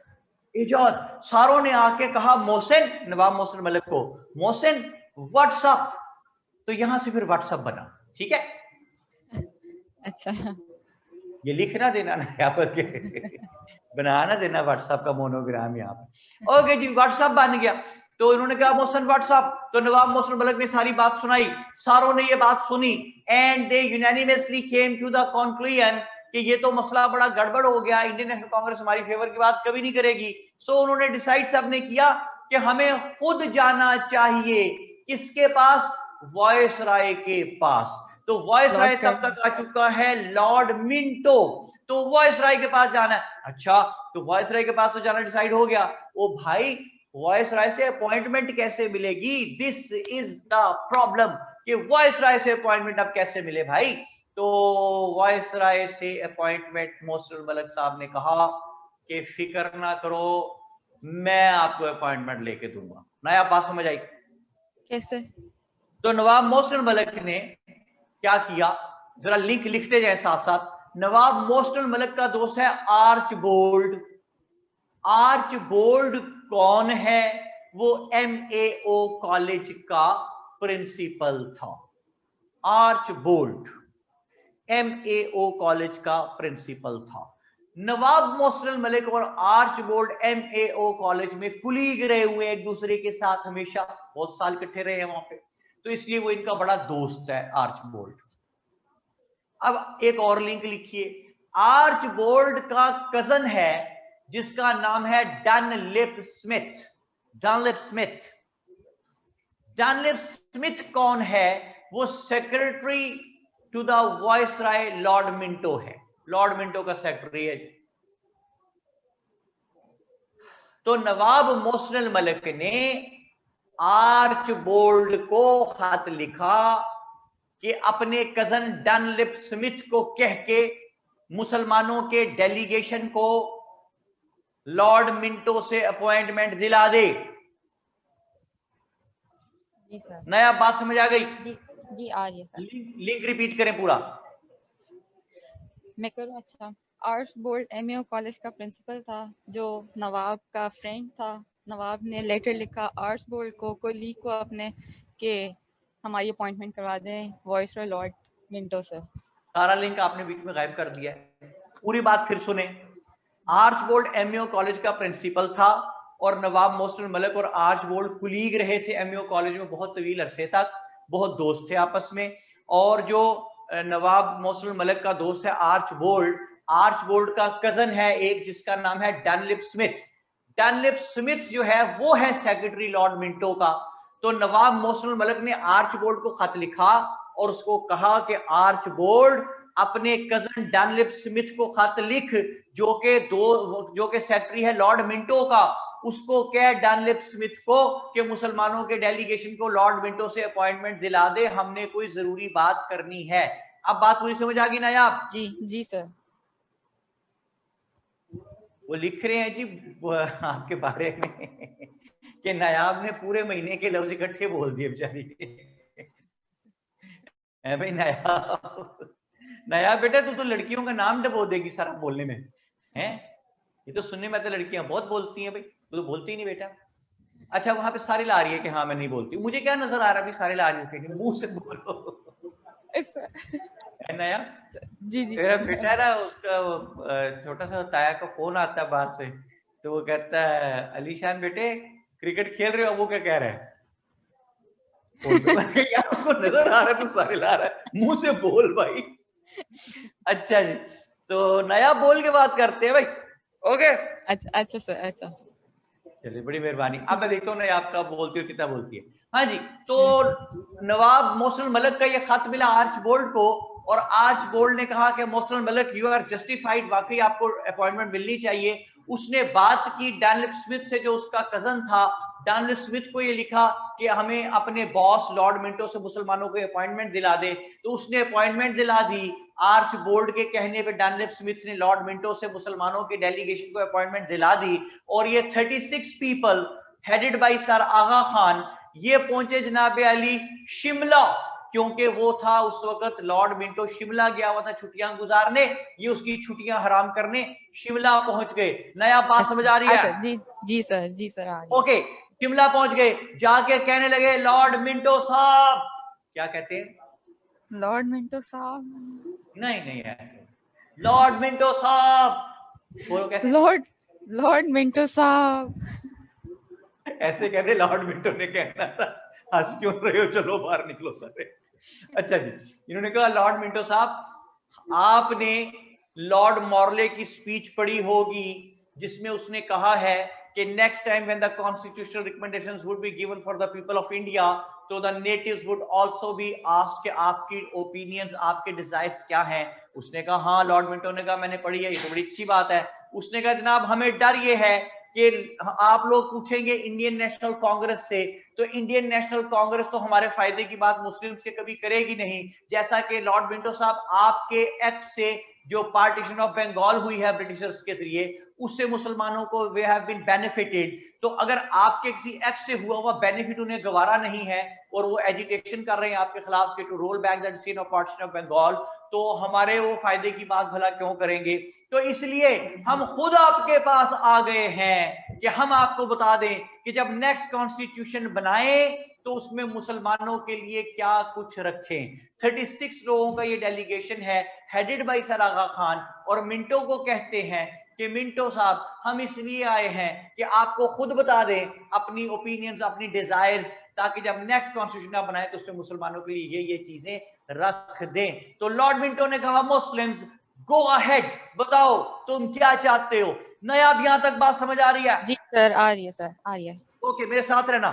इजाद। सारों ने आके कहा मोहसिन, नवाब मोहसिन मलिक को, मोहसिन व्हाट्सअप। तो यहां से फिर व्हाट्सअप बना। ठीक है, अच्छा। ये लिखना देना ना यहाँ पर बनाना देना व्हाट्सएप का मोनोग्राम यहाँ पे। ओके जी, व्हाट्सएप बन गया। तो इन्होंने कहा मोहसिन व्हाट्सएप। तो नवाब मोहसिन मलिक ने सारी बात सुनाई, सारों ने ये बात सुनी, and they unanimously came to the conclusion कि ये तो मसला बड़ा गड़बड़ हो गया, इंडियन नेशनल कांग्रेस हमारी फेवर की बात कभी नहीं करेगी। सो उन्होंने डिसाइड सबने किया कि हमें खुद जाना चाहिए किसके पास? वॉइस राय के पास। तो वॉइस राय तब तक आ चुका है लॉर्ड मिंटो, तो वॉइस राय के पास जाना है। अच्छा, तो वॉइस राय के पास तो जाना डिसाइड हो गया। ओ भाई, वॉइस राय से अपॉइंटमेंट कैसे मिलेगी? दिस इज द प्रॉब्लम कि वॉइस राय से अपॉइंटमेंट अब कैसे मिले भाई। तो वॉइस राय से अपॉइंटमेंट मोहसिन मलिक साहब ने कहा कि फिक्र ना करो, मैं आपको अपॉइंटमेंट लेके दूंगा। नया बात समझ आई? कैसे? तो नवाब मोहसिन मलिक ने क्या किया, जरा लिंक लिखते जाए साथ साथ। नवाब मोहसिन मलिक का दोस्त है आर्चबोल्ड। आर्चबोल्ड कौन है? वो MAO कॉलेज का प्रिंसिपल था। आर्चबोल्ड MAO कॉलेज का प्रिंसिपल था। नवाब मोहसिन मलिक और आर्चबोल्ड MAO कॉलेज में कुलीग रहे हुए एक दूसरे के साथ, हमेशा बहुत साल इकट्ठे रहे हैं वहां पे, तो इसलिए वो इनका बड़ा दोस्त है आर्चबोल्ड। अब एक और लिंक लिखिए, आर्चबोल्ड का कजन है जिसका नाम है Dunlop Smith. Dunlop Smith. Dunlop Smith कौन है? वो secretary to the viceroy Lord Minto है, लॉर्ड मिंटो का सेक्रेटरी है। तो नवाब मोहसिन मलिक ने आर्चबोल्ड को खत लिखा कि अपने कजन डनलिप स्मिथ को कह के मुसलमानों के डेलीगेशन को लॉर्ड मिंटो से अपॉइंटमेंट दिला दे। जी सर। नया बात समझ आ गई? जी जी, आ रही है सर। लिंक रिपीट करें पूरा। मैं करूँ? अच्छा, आर्चबोल्ड MAO कॉलेज का प्रिंसिपल था, जो नवाब का फ्रेंड था। नवाब ने लेटर लिखा आर्चबोल्ड को, कोलीग को अपने, कि हमारी अपॉइंटमेंट करवा दें वॉइसरॉय लॉर्ड मिंटो से। सारा लिंक आपने बीच में गायब कर दिया है, पूरी बात फिर सुने। आर्चबोल्ड MAO कॉलेज का प्रिंसिपल था और नवाब मोहसिन मलिक और आर्चबोल्ड कुलीग रहे थे MAO कॉलेज में बहुत तवील अरसे तक, बहुत दोस्त थे आपस में। और जो नवाब मोहसिन मलिक का दोस्त है आर्चबोल्ड, आर्चबोल्ड का कजन है एक जिसका नाम है डनलिप स्मिथ। डनलिप स्मिथ जो है वो है सेक्रेटरी लॉर्ड मिंटो का। तो नवाब मोहसिन मलिक ने आर्चबोल्ड को खत लिखा और उसको कहा कि आर्चबोल्ड अपने कजन डनलिप स्मिथ को खत लिख, जो के सेक्रेटरी है लॉर्ड मिंटो का, उसको कह डनलिप स्मिथ को कि मुसलमानों के डेलीगेशन को लॉर्ड मिंटो से अपॉइंटमेंट दिला दे, हमने कोई जरूरी बात करनी है। अब बात पूरी समझ आ गई नायाब? जी जी सर। वो लिख रहे हैं जी आपके बारे में कि नायाब ने पूरे महीने के लफ्ज इकट्ठे बोल दिए बेचारी। भाई नायाब बेटा, तू तो लड़कियों का नाम डबो देगी सारा बोलने में है। ये तो सुनने में तो लड़कियां बहुत बोलती हैं भाई, तू तो बोलती ही नहीं बेटा। अच्छा, वहां पे सारी ला रही है कि हाँ मैं नहीं बोलती। मुझे क्या नजर आ रहा है, सारे ला रही है, मुंह से बोलो नया। जी जी मेरा बेटा है ना, उसका छोटा सा ताया का फोन आता है बाहर से, तो वो कहता है अलीशान बेटे क्रिकेट खेल रहे हो? वो क्या कह रहे हैं? यार उसको नजर आ रहा है, तू सारे ला रहा है, मुंह से बोल भाई। अच्छा जी, तो नया बोल के बात करते हैं भाई। ओके, अच्छा अच्छा सर, ऐसा। चलिए, बड़ी मेहरबानी। अब मैं देखता हूँ नया आपका बोलती हो कितना बोलती है। हाँ जी, तो नवाब मोहसिन मलिक का ये खत मिला आर्चबोल्ड को और आर्चबोल्ड ने कहा कि Mohsin Malik you are justified, वाकई आपको अपॉइंटमेंट मिलनी चाहिए। उसने बात की डनलिप स्मिथ से जो उसका कजन था। डनलिप स्मिथ को ये लिखा कि हमें अपने बॉस लॉर्ड मिंटो से मुसलमानों को अपॉइंटमेंट दिला दे, तो उसने अपॉइंटमेंट दिला दी। आर्च बोल्ड के कहने पे डनलिप स्मिथ ने लॉर्ड मिंटो से मुसलमानों के डेलीगेशन को अपॉइंटमेंट दिला दी और ये 36 पीपल हेडेड बाय सर आगा खान ये पहुंचे जनाब अली शिमला, क्योंकि वो था उस वक्त लॉर्ड मिंटो शिमला गया हुआ था छुट्टियां गुजारने, ये उसकी छुट्टियां हराम करने शिमला पहुंच गए। नया बात समझ आ रही है? जी जी सर, जी सर आ रही है। ओके, शिमला पहुंच गए, जाके कहने लगे लॉर्ड मिंटो साहब, क्या कहते हैं? लॉर्ड मिंटो साहब? नहीं नहीं ऐसे, लॉर्ड मिंटो साहब बोलो कैसे? लॉर्ड मिंटो साहब ऐसे कहते लॉर्ड मिंटो ने कहना था। हंस क्यों रहे हो, चलो बाहर निकलो सारे। अच्छा जी, इन्होंने कहा लॉर्ड मिंटो साहब आपने लॉर्ड मॉर्ले की स्पीच पढ़ी होगी जिसमें उसने कहा है कि next time when the constitutional recommendations would be given for the people of India तो the natives would also be asked कि आपकी ओपिनियंस, आपके डिजायर्स क्या हैं। उसने कहा हाँ, लॉर्ड मिंटो ने कहा मैंने पढ़ी है, ये तो बड़ी अच्छी बात है। उसने कहा जनाब हमें डर ये है कि आप लोग पूछेंगे इंडियन नेशनल कांग्रेस से, तो इंडियन नेशनल कांग्रेस तो हमारे फायदे की बात मुस्लिम्स के कभी करेगी नहीं, जैसा कि लॉर्ड मिंटो साहब आपके एक्ट से जो पार्टीशन ऑफ बंगाल हुई है ब्रिटिशर्स के जरिए उससे मुसलमानों को वे हैव बीन बेनिफिटेड, तो अगर आपके किसी एक्ट से हुआ हुआ बेनिफिट उन्हें गवारा नहीं है और वो एजिटेशन कर रहे हैं आपके खिलाफ to roll back the decision of partition of Bengal, तो हमारे वो फायदे की बात भला क्यों करेंगे। तो इसलिए हम खुद आपके पास आ गए हैं कि हम आपको बता दें कि जब नेक्स्ट कॉन्स्टिट्यूशन बनाए तो उसमें मुसलमानों के लिए क्या कुछ रखें। 36 लोगों का ये डेलीगेशन है हेडेड बाय सर आगा खान, और मिंटो को कहते हैं कि मिंटो साहब हम इसलिए आए हैं कि आपको खुद बता दें अपनी ओपिनियंस, अपनी डिजायर्स, ताकि जब नेक्स्ट कॉन्स्टिट्यूशन आप बनाए तो उसमें मुसलमानों के लिए ये चीजें रख दें। तो लॉर्ड मिंटो ने कहा मुस्लिम्स गो अहेड, बताओ तुम क्या चाहते हो। नया अब यहां तक बात समझ आ रही है? जी सर आ रही है, सर आ रही है। ओके, मेरे साथ रहना,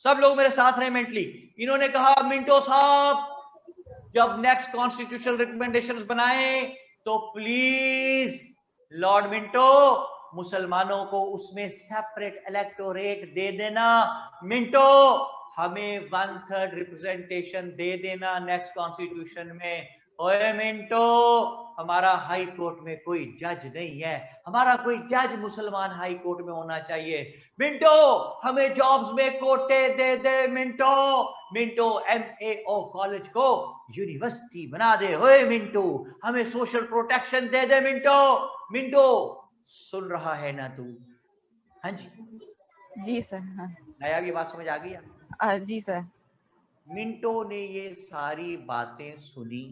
सब लोग मेरे साथ रहे मेंटली। इन्होंने कहा मिंटो साहब जब नेक्स्ट कॉन्स्टिट्यूशनल रिकमेंडेशंस बनाए तो प्लीज लॉर्ड मिंटो मुसलमानों को उसमें सेपरेट इलेक्टोरेट दे देना, मिंटो हमें 1/3 रिप्रेजेंटेशन दे देना नेक्स्ट कॉन्स्टिट्यूशन में। ओए मिंटो हमारा हाई कोर्ट में कोई जज नहीं है, हमारा कोई जज मुसलमान हाई कोर्ट में होना चाहिए। मिंटो हमें जॉब्स में कोटे दे दे, मिंटो मिंटो MAO कॉलेज को यूनिवर्सिटी बना दे। ओए मिंटो हमें सोशल प्रोटेक्शन दे दे, मिंटो मिंटो सुन रहा है ना तू? हाँ जी जी सर। हाँ नया ये बात समझ आ गई? जी सर। मिंटो ने ये सारी बातें सुनी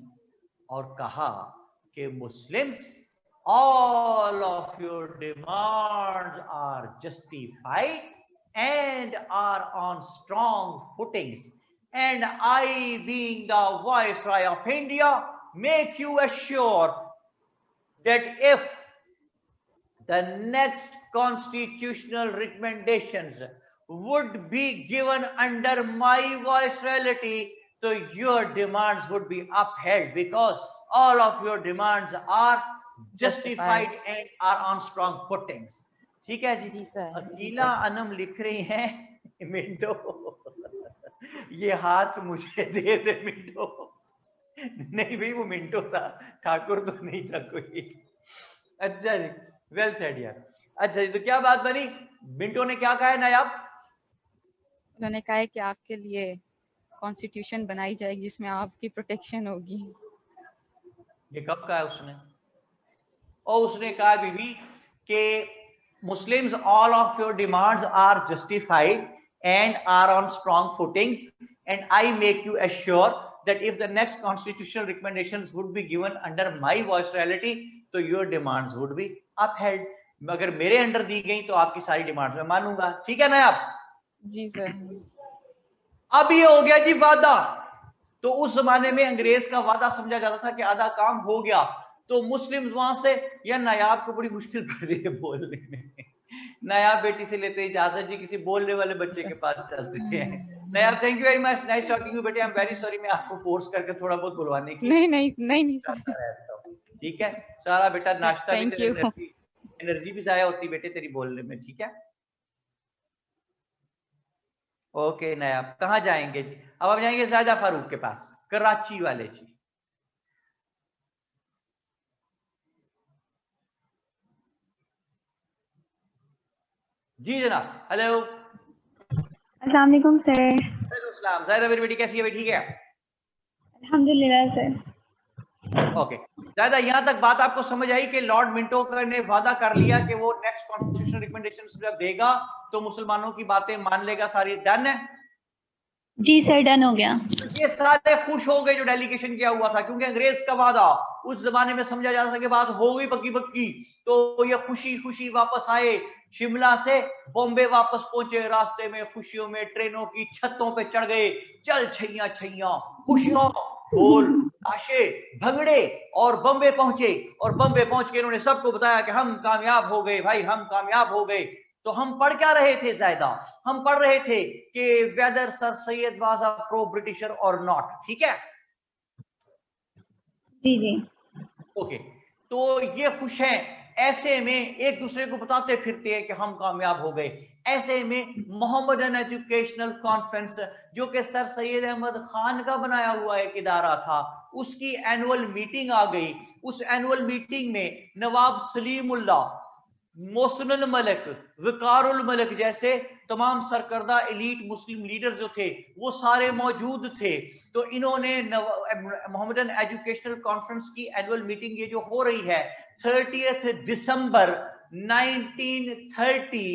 और कहा कि Muslims all of your demands are justified and are on strong footings, and I being the Viceroy of India make you assure that if the next constitutional recommendations would be given under my viceroyalty, so your demands would be upheld because all of your demands are justified and are on strong footings. ठीक है जी sir. Akila Anam लिख रही हैं Minto ये हाथ मुझे दे दे Minto. नहीं भाई वो मिंटो था, ठाकुर तो नहीं था कोई। अच्छा जी वेल सेड यार। अच्छा जी तो क्या बात बनी, मिंटो ने क्या कहा है नायाब? उन्होंने कहा है कि आपके लिए कॉन्स्टिट्यूशन बनाई जाएगी जिसमें आपकी प्रोटेक्शन होगी। ये कब कहा है उसने? और उसने कहा बीबी कि Muslims all of your demands are justified and are on strong footings and I make you assure that if the next constitutional recommendations would be given under my viceroyalty तो your demands would be upheld. अगर मेरे under the गई तो आपकी सारी demands मैं मानूंगा। ठीक है ना आप? जी सर। अब ये हो गया जी वादा। तो उस जमाने में अंग्रेज का वादा समझा जाता था कि आधा काम हो गया, तो मुस्लिम्स वहां से, या नायाब को बड़ी मुश्किल पड़ रही है बोलने में। नायाब बेटी से लेते इजाजत जी, किसी बोलने वाले बच्चे के पास चलते हैं। Nayab thank you very much, nice talking you बेटे, आई एम वेरी सॉरी मैं आपको फोर्स करके थोड़ा बहुत बुलवाने की नहीं सर। ठीक है सारा बेटा, नाश्ता भी थैंक यू। एनर्जी भी जाया होती बेटे तेरी बोलने में। ठीक है ओके नायाब कहाँ जाएंगे जी? अब आप जाएंगे ज़ाहिदा फारूक के पास, कराची वाले जी। जी जनाब, हेलो। अस्सलाम वालेकुम सर। वालेकुम। जायदा मेरी बेटी कैसी है भाई? ठीक है अल्हम्दुलिल्लाह सर। ओके जायदा, यहाँ तक बात आपको समझ आई कि लॉर्ड मिंटो ने वादा कर लिया कि वो नेक्स्ट कॉन्स्टिट्यूशनल रिकमेंडेशंस जब देगा तो मुसलमानों की बातें मान लेगा, सारी डन है? जी सर, डन हो गया। तो ये सारे खुश हो गए जो डेलीगेशन किया हुआ था, क्योंकि अंग्रेज का वादा उस जमाने में समझा जाता था कि बात हो गई पक्की पक्की। तो ये खुशी खुशी वापस आए, शिमला से बॉम्बे वापस पहुंचे, रास्ते में खुशियों में ट्रेनों की छतों पे चढ़ गए, चल छैया छैया, खुशियों, ढोल ताशे भंगड़े, और बॉम्बे पहुंचे। और बॉम्बे पहुंच के इन्होंने सबको बताया कि हम कामयाब हो गए भाई, हम कामयाब हो गए। तो हम पढ़ क्या रहे थे जायदा? हम पढ़ रहे थे कि whether sir Sayyid was a pro Britisher or not, ठीक है? जी जी ओके, तो ये खुश हैं, ऐसे में एक दूसरे को बताते फिरते हैं कि हम कामयाब हो गए। ऐसे में मोहम्मदन एजुकेशनल कॉन्फ्रेंस, जो कि सर सैयद अहमद खान का बनाया हुआ एक इदारा था, उसकी एनुअल मीटिंग आ गई। उस एनुअल मीटिंग में नवाब सलीमुल्लाह, मोहसिनुल मलिक, विकारुल मलिक जैसे तमाम सरकर्दा एलीट मुस्लिम लीडर जो थे वो सारे मौजूद थे। तो इन्होंने मोहम्मदन एजुकेशनल कॉन्फ्रेंस की एनुअल मीटिंग ये जो हो रही है 30 दिसंबर 1930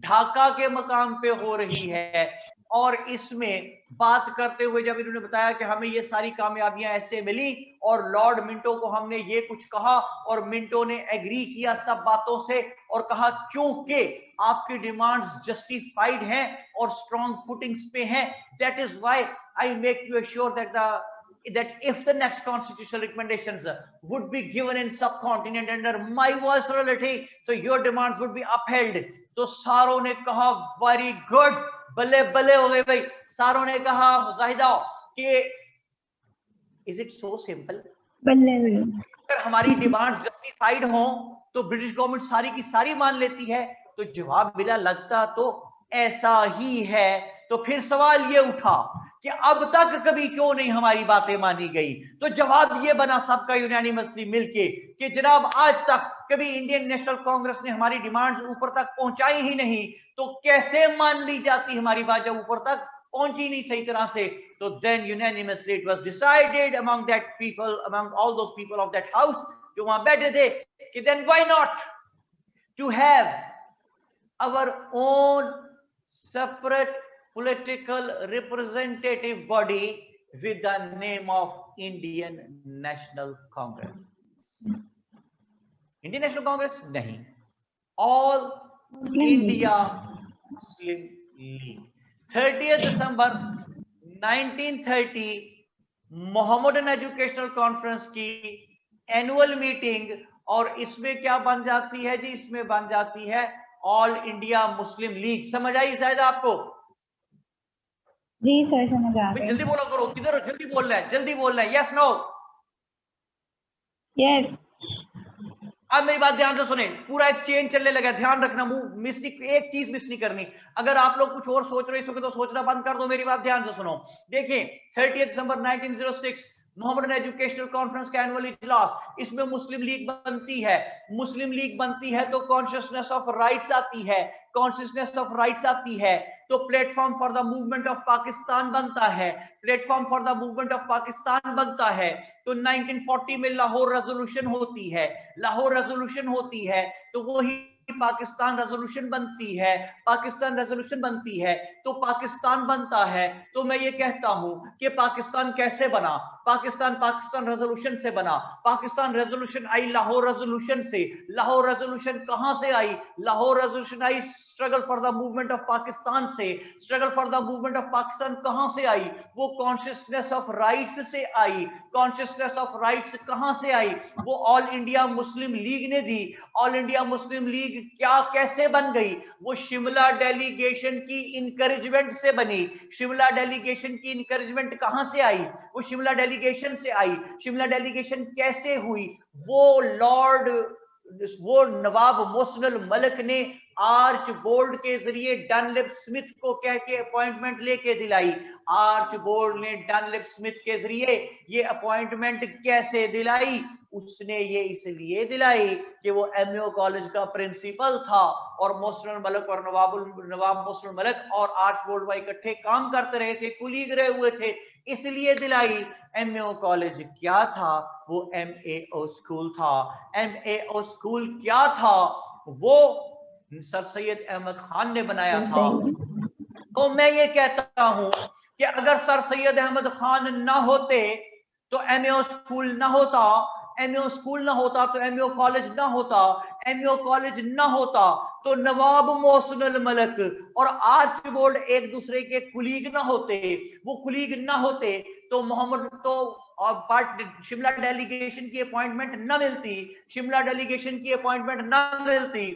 ढाका के मकाम पे हो रही है। और इसमें बात करते हुए जब इन्होंने बताया कि हमें ये सारी कामयाबियां ऐसे मिली और लॉर्ड मिंटो को हमने ये कुछ कहा, और मिंटो ने एग्री किया सब बातों से और कहा क्योंकि आपकी डिमांड्स जस्टिफाइड हैं और स्ट्रॉन्ग फुटिंग्स पे हैं, that is why I make you assure that if the next constitutional recommendations would be given in subcontinent under my viceroyalty, so your demands would be upheld. तो सारों ने कहा very good, बल्ले बल्ले हो गए भाई। सारों ने कहा जाहिदा कि इज इट सो सिंपल, बल्ले अगर हमारी डिमांड जस्टिफाइड हो तो ब्रिटिश गवर्नमेंट सारी की सारी मान लेती है? तो जवाब मिला लगता तो ऐसा ही है। तो फिर सवाल ये उठा कि अब तक कभी क्यों नहीं हमारी बातें मानी गई? तो जवाब ये बना सबका यूनानिमसली मिलके कि जनाब आज तक कभी इंडियन नेशनल कांग्रेस ने हमारी डिमांड्स ऊपर तक पहुंचाई ही नहीं, तो कैसे मान ली जाती हमारी बात जब ऊपर तक पहुंची नहीं सही तरह से? तो then unanimously it was decided among that people, among all those people of that house जो वहां बैठे थे, कि then why not to have our own separate political representative body with the name of Indian National Congress. Indian National Congress नहीं, All India Muslim League। 30 दिसंबर 1930 Mohammedan educational conference की annual meeting, और इसमें क्या बन जाती है जी? इसमें बन जाती है ऑल इंडिया मुस्लिम लीग। समझ आई शायद आपको? जी सर, समझ आ गया। जल्दी बोला करो, किधर जल्दी बोलना है, जल्दी बोलना है, यस नो? यस। अब मेरी बात ध्यान से सुने, पूरा एक चेन चलने लगा, ध्यान रखना, मुंह मिस नहीं, एक चीज मिस नहीं करनी। अगर आप लोग कुछ और सोच रहे हो तो सोचना बंद कर दो, मेरी बात ध्यान से सुनो। देखिए 30 दिसंबर 1906 मोहम्मदन एजुकेशनल कॉन्फ्रेंस का एनुअल इजलास, इसमें मुस्लिम लीग बनती है। मुस्लिम लीग बनती है तो कॉन्शियसनेस ऑफ राइट्स आती है, कॉन्शियसनेस ऑफ राइट्स आती है तो platform for the movement of Pakistan बनता है, platform for the movement of Pakistan बनता है। तो 1940 में लाहौर रेजोल्यूशन होती है, लाहौर रेजोल्यूशन होती है तो वही पाकिस्तान रेजोल्यूशन बनती है, पाकिस्तान रेजोल्यूशन बनती है तो पाकिस्तान बनता है। तो मैं ये कहता हूं कि पाकिस्तान कैसे बना? पाकिस्तान रेजोल्यूशन से बना। पाकिस्तान रेजोल्यूशन आई लाहौर रेजोल्यूशन से। लाहौर रेजोल्यूशन कहां से आई? लाहौर रेजोल्यूशन आई struggle for the movement of Pakistan से। Struggle for the movement of Pakistan कहां से आई? वो कॉन्शियसनेस ऑफ राइट्स से आई। कॉन्शियसनेस ऑफ राइट्स कहां से आई? वो ऑल इंडिया मुस्लिम लीग ने दी। ऑल इंडिया मुस्लिम लीग क्या कैसे बन गई? वो शिमला डेलीगेशन की इंकरेजमेंट से बनी। शिमला डेलीगेशन की इंकरेजमेंट कहां से आई? वो शिमला डेलीगेशन से आई। शिमला डेलीगेशन कैसे हुई? वो नवाब मोहसिनुल मलिक ने आर्च बोल्ड के जरिए डनलिप स्मिथ को कह के अपॉइंटमेंट लेके दिलाई। आर्च बोल्ड ने डनलिप स्मिथ के जरिए ये अपॉइंटमेंट कैसे दिलाई? उसने ये इसलिए दिलाई कि वो एमओ कॉलेज का प्रिंसिपल था और मोहसिन मलिक और नवाब मोहसिन मलिक और आर्च बोल्ड भाई इकट्ठे काम करते रहे थे, कुलीग रहे हुए थे, इसलिए दिलाई। एमओ कॉलेज क्या था? वो एमएओ स्कूल था। एमएओ स्कूल क्या था? वो सर सैयद अहमद खान ने बनाया था। तो मैं ये कहता हूं कि अगर सर सैयद अहमद खान ना होते तो एमएओ स्कूल ना होता, एमएओ स्कूल ना होता तो एमएओ कॉलेज ना होता, एमएओ कॉलेज ना होता तो नवाब मोहसिन मलिक और आर्च बोल्ड एक दूसरे के कुलीग ना होते, वो कुलीग ना होते तो मोहम्मद तो पार्ट शिमला डेलीगेशन की अपॉइंटमेंट ना मिलती, शिमला डेलीगेशन की अपॉइंटमेंट ना मिलती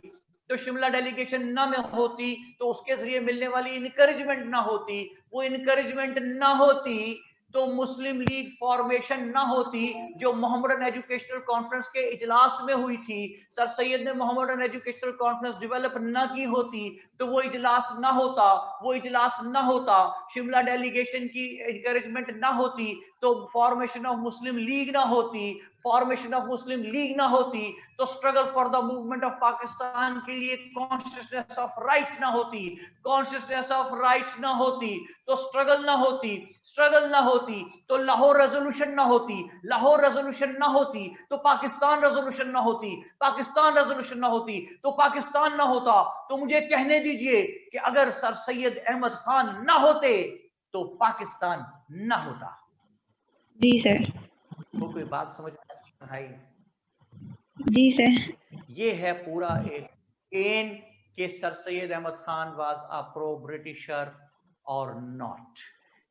तो शिमला डेलीगेशन ना में होती तो उसके जरिए मिलने वाली इनकरेजमेंट ना होती, वो इनकरेजमेंट ना होती तो मुस्लिम लीग फॉर्मेशन ना होती जो मोहम्मदन एजुकेशनल कॉन्फ्रेंस के इजलास में हुई थी। सर सैयद ने मोहम्मदन एजुकेशनल कॉन्फ्रेंस डेवलप ना की होती तो वो इजलास ना होता, वो इजलास ना होता, शिमला डेलीगेशन की एनकरेजमेंट ना होती तो फॉर्मेशन ऑफ मुस्लिम लीग ना होती, फॉर्मेशन ऑफ मुस्लिम लीग ना होती तो struggle for the movement of Pakistan के लिए कॉन्शियसनेस ऑफ राइट्स ना होती, कॉन्शियसनेस ऑफ राइट्स ना होती तो स्ट्रगल ना होती, स्ट्रगल ना होती तो लाहौर रेजोल्यूशन ना होती, लाहौर रेजोल्यूशन ना होती तो पाकिस्तान रेजोल्यूशन ना होती, पाकिस्तान रेजोल्यूशन ना होती तो पाकिस्तान ना होता। तो मुझे कहने दीजिए कि अगर सर सैयद अहमद खान ना होते तो पाकिस्तान ना होता। जी सर। तो कोई बात समझ में आई? जी सर। ये है पूरा एक चेन के sir Syed Ahmad Khan was a pro Britisher or not.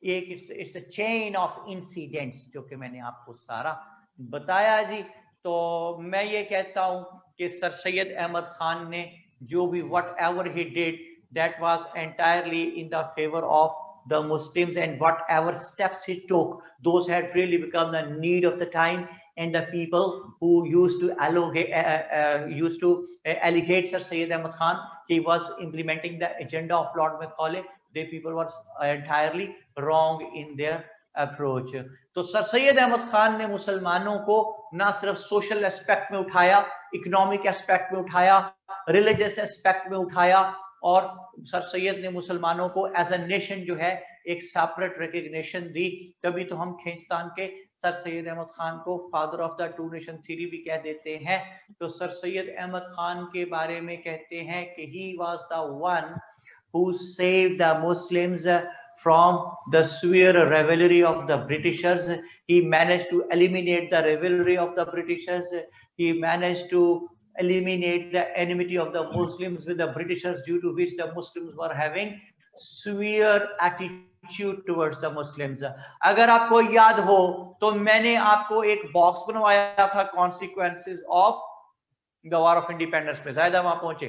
एक it's a chain of incidents जो कि मैंने आपको सारा बताया जी। तो मैं ये कहता हूं कि सर सैयद अहमद खान ने जो भी what ever he did that was entirely in the favour of the Muslims, and whatever steps he took, those had really become the need of the time, and the people who used to allegate Sir Syed Ahmad Khan he was implementing the agenda of Lord Macaulay, they people were entirely wrong in their approach. तो sir Syed Ahmad Khan ने मुसलमानों को ना सिर्फ social aspect में उठाया, economic aspect में उठाया, रिलीजियस एस्पेक्ट में उठाया और सर सैयद ने मुसलमानों को एज अ नेशन जो है एक सेपरेट रिकग्निशन दी। तभी तो हम खींचतान के सर सैयद अहमद खान को father of the two nation theory भी कह देते हैं। तो सर सैयद अहमद खान के बारे में कहते हैं कि he was the one who saved the Muslims from the severe rivalry of the Britishers. He managed to eliminate the rivalry of the Britishers. He managed to eliminate the enmity of the Muslims with the Britishers, due to which the Muslims were having severe attitude towards the Muslims. अगर आपको याद हो तो मैंने आपको एक box बनवाया था consequences of the war of independence में, जायदा वहां पहुंचे,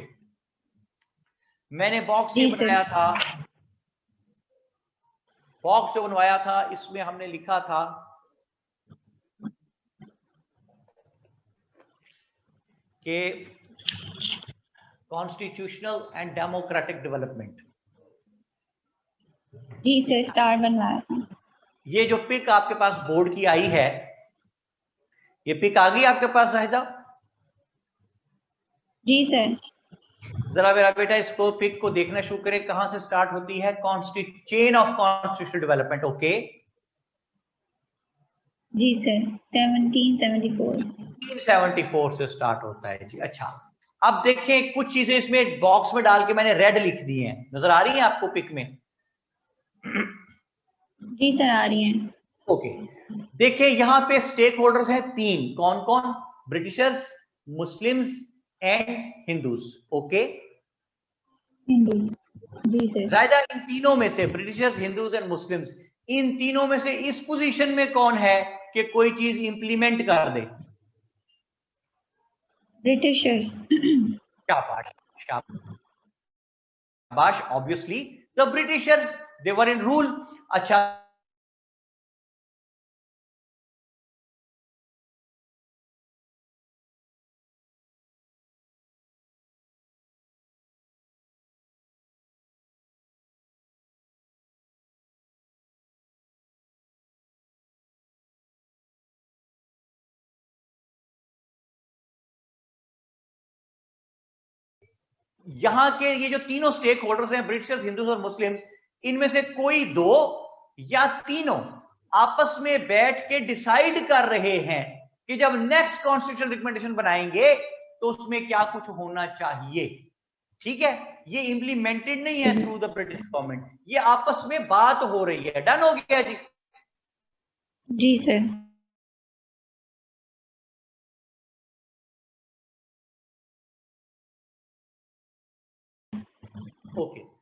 मैंने बॉक्स ये बनाया था, बॉक्स जो बनवाया था इसमें हमने लिखा था कि कॉन्स्टिट्यूशनल एंड डेमोक्रेटिक डेवलपमेंट। जी सर, स्टार बनवाया था। ये जो पिक आपके पास बोर्ड की आई है, ये पिक आ गई आपके पास साहिदा? जी सर। जरा मेरा बेटा इसको पिक को देखना शुरू करें, कहां से स्टार्ट होती है? Chain of constitutional development. Okay जी सर, 1774 से स्टार्ट होता है जी। अच्छा, अब देखें कुछ चीजें इसमें बॉक्स में डाल के मैंने रेड लिख दी हैं, नजर आ रही हैं आपको पिक में? जी सर, आ रही हैं। ओके, देखिए यहां पे स्टेक होल्डर्स हैं तीन, कौन कौन? Britishers, Muslims and Hindus. Okay, जी सर। ज्यादा इन तीनों में से, ब्रिटिशर्स, हिंदूज एंड मुस्लिम्स, इन तीनों में से इस पोजीशन में कौन है कि कोई चीज इंप्लीमेंट कर दे? ब्रिटिशर्स। शाबाश, शाबाश, obviously the Britishers, they were in rule. अच्छा, यहां के ये जो तीनों स्टेक होल्डर्स हैं, ब्रिटिशर्स, हिंदूज और मुस्लिम्स, इनमें से कोई दो या तीनों आपस में बैठ के डिसाइड कर रहे हैं कि जब नेक्स्ट कॉन्स्टिट्यूशनल रिकमेंडेशन बनाएंगे तो उसमें क्या कुछ होना चाहिए। ठीक है, ये इंप्लीमेंटेड नहीं है थ्रू द ब्रिटिश गवर्नमेंट, ये आपस में बात हो रही है। डन हो गया जी? जी सर। ओके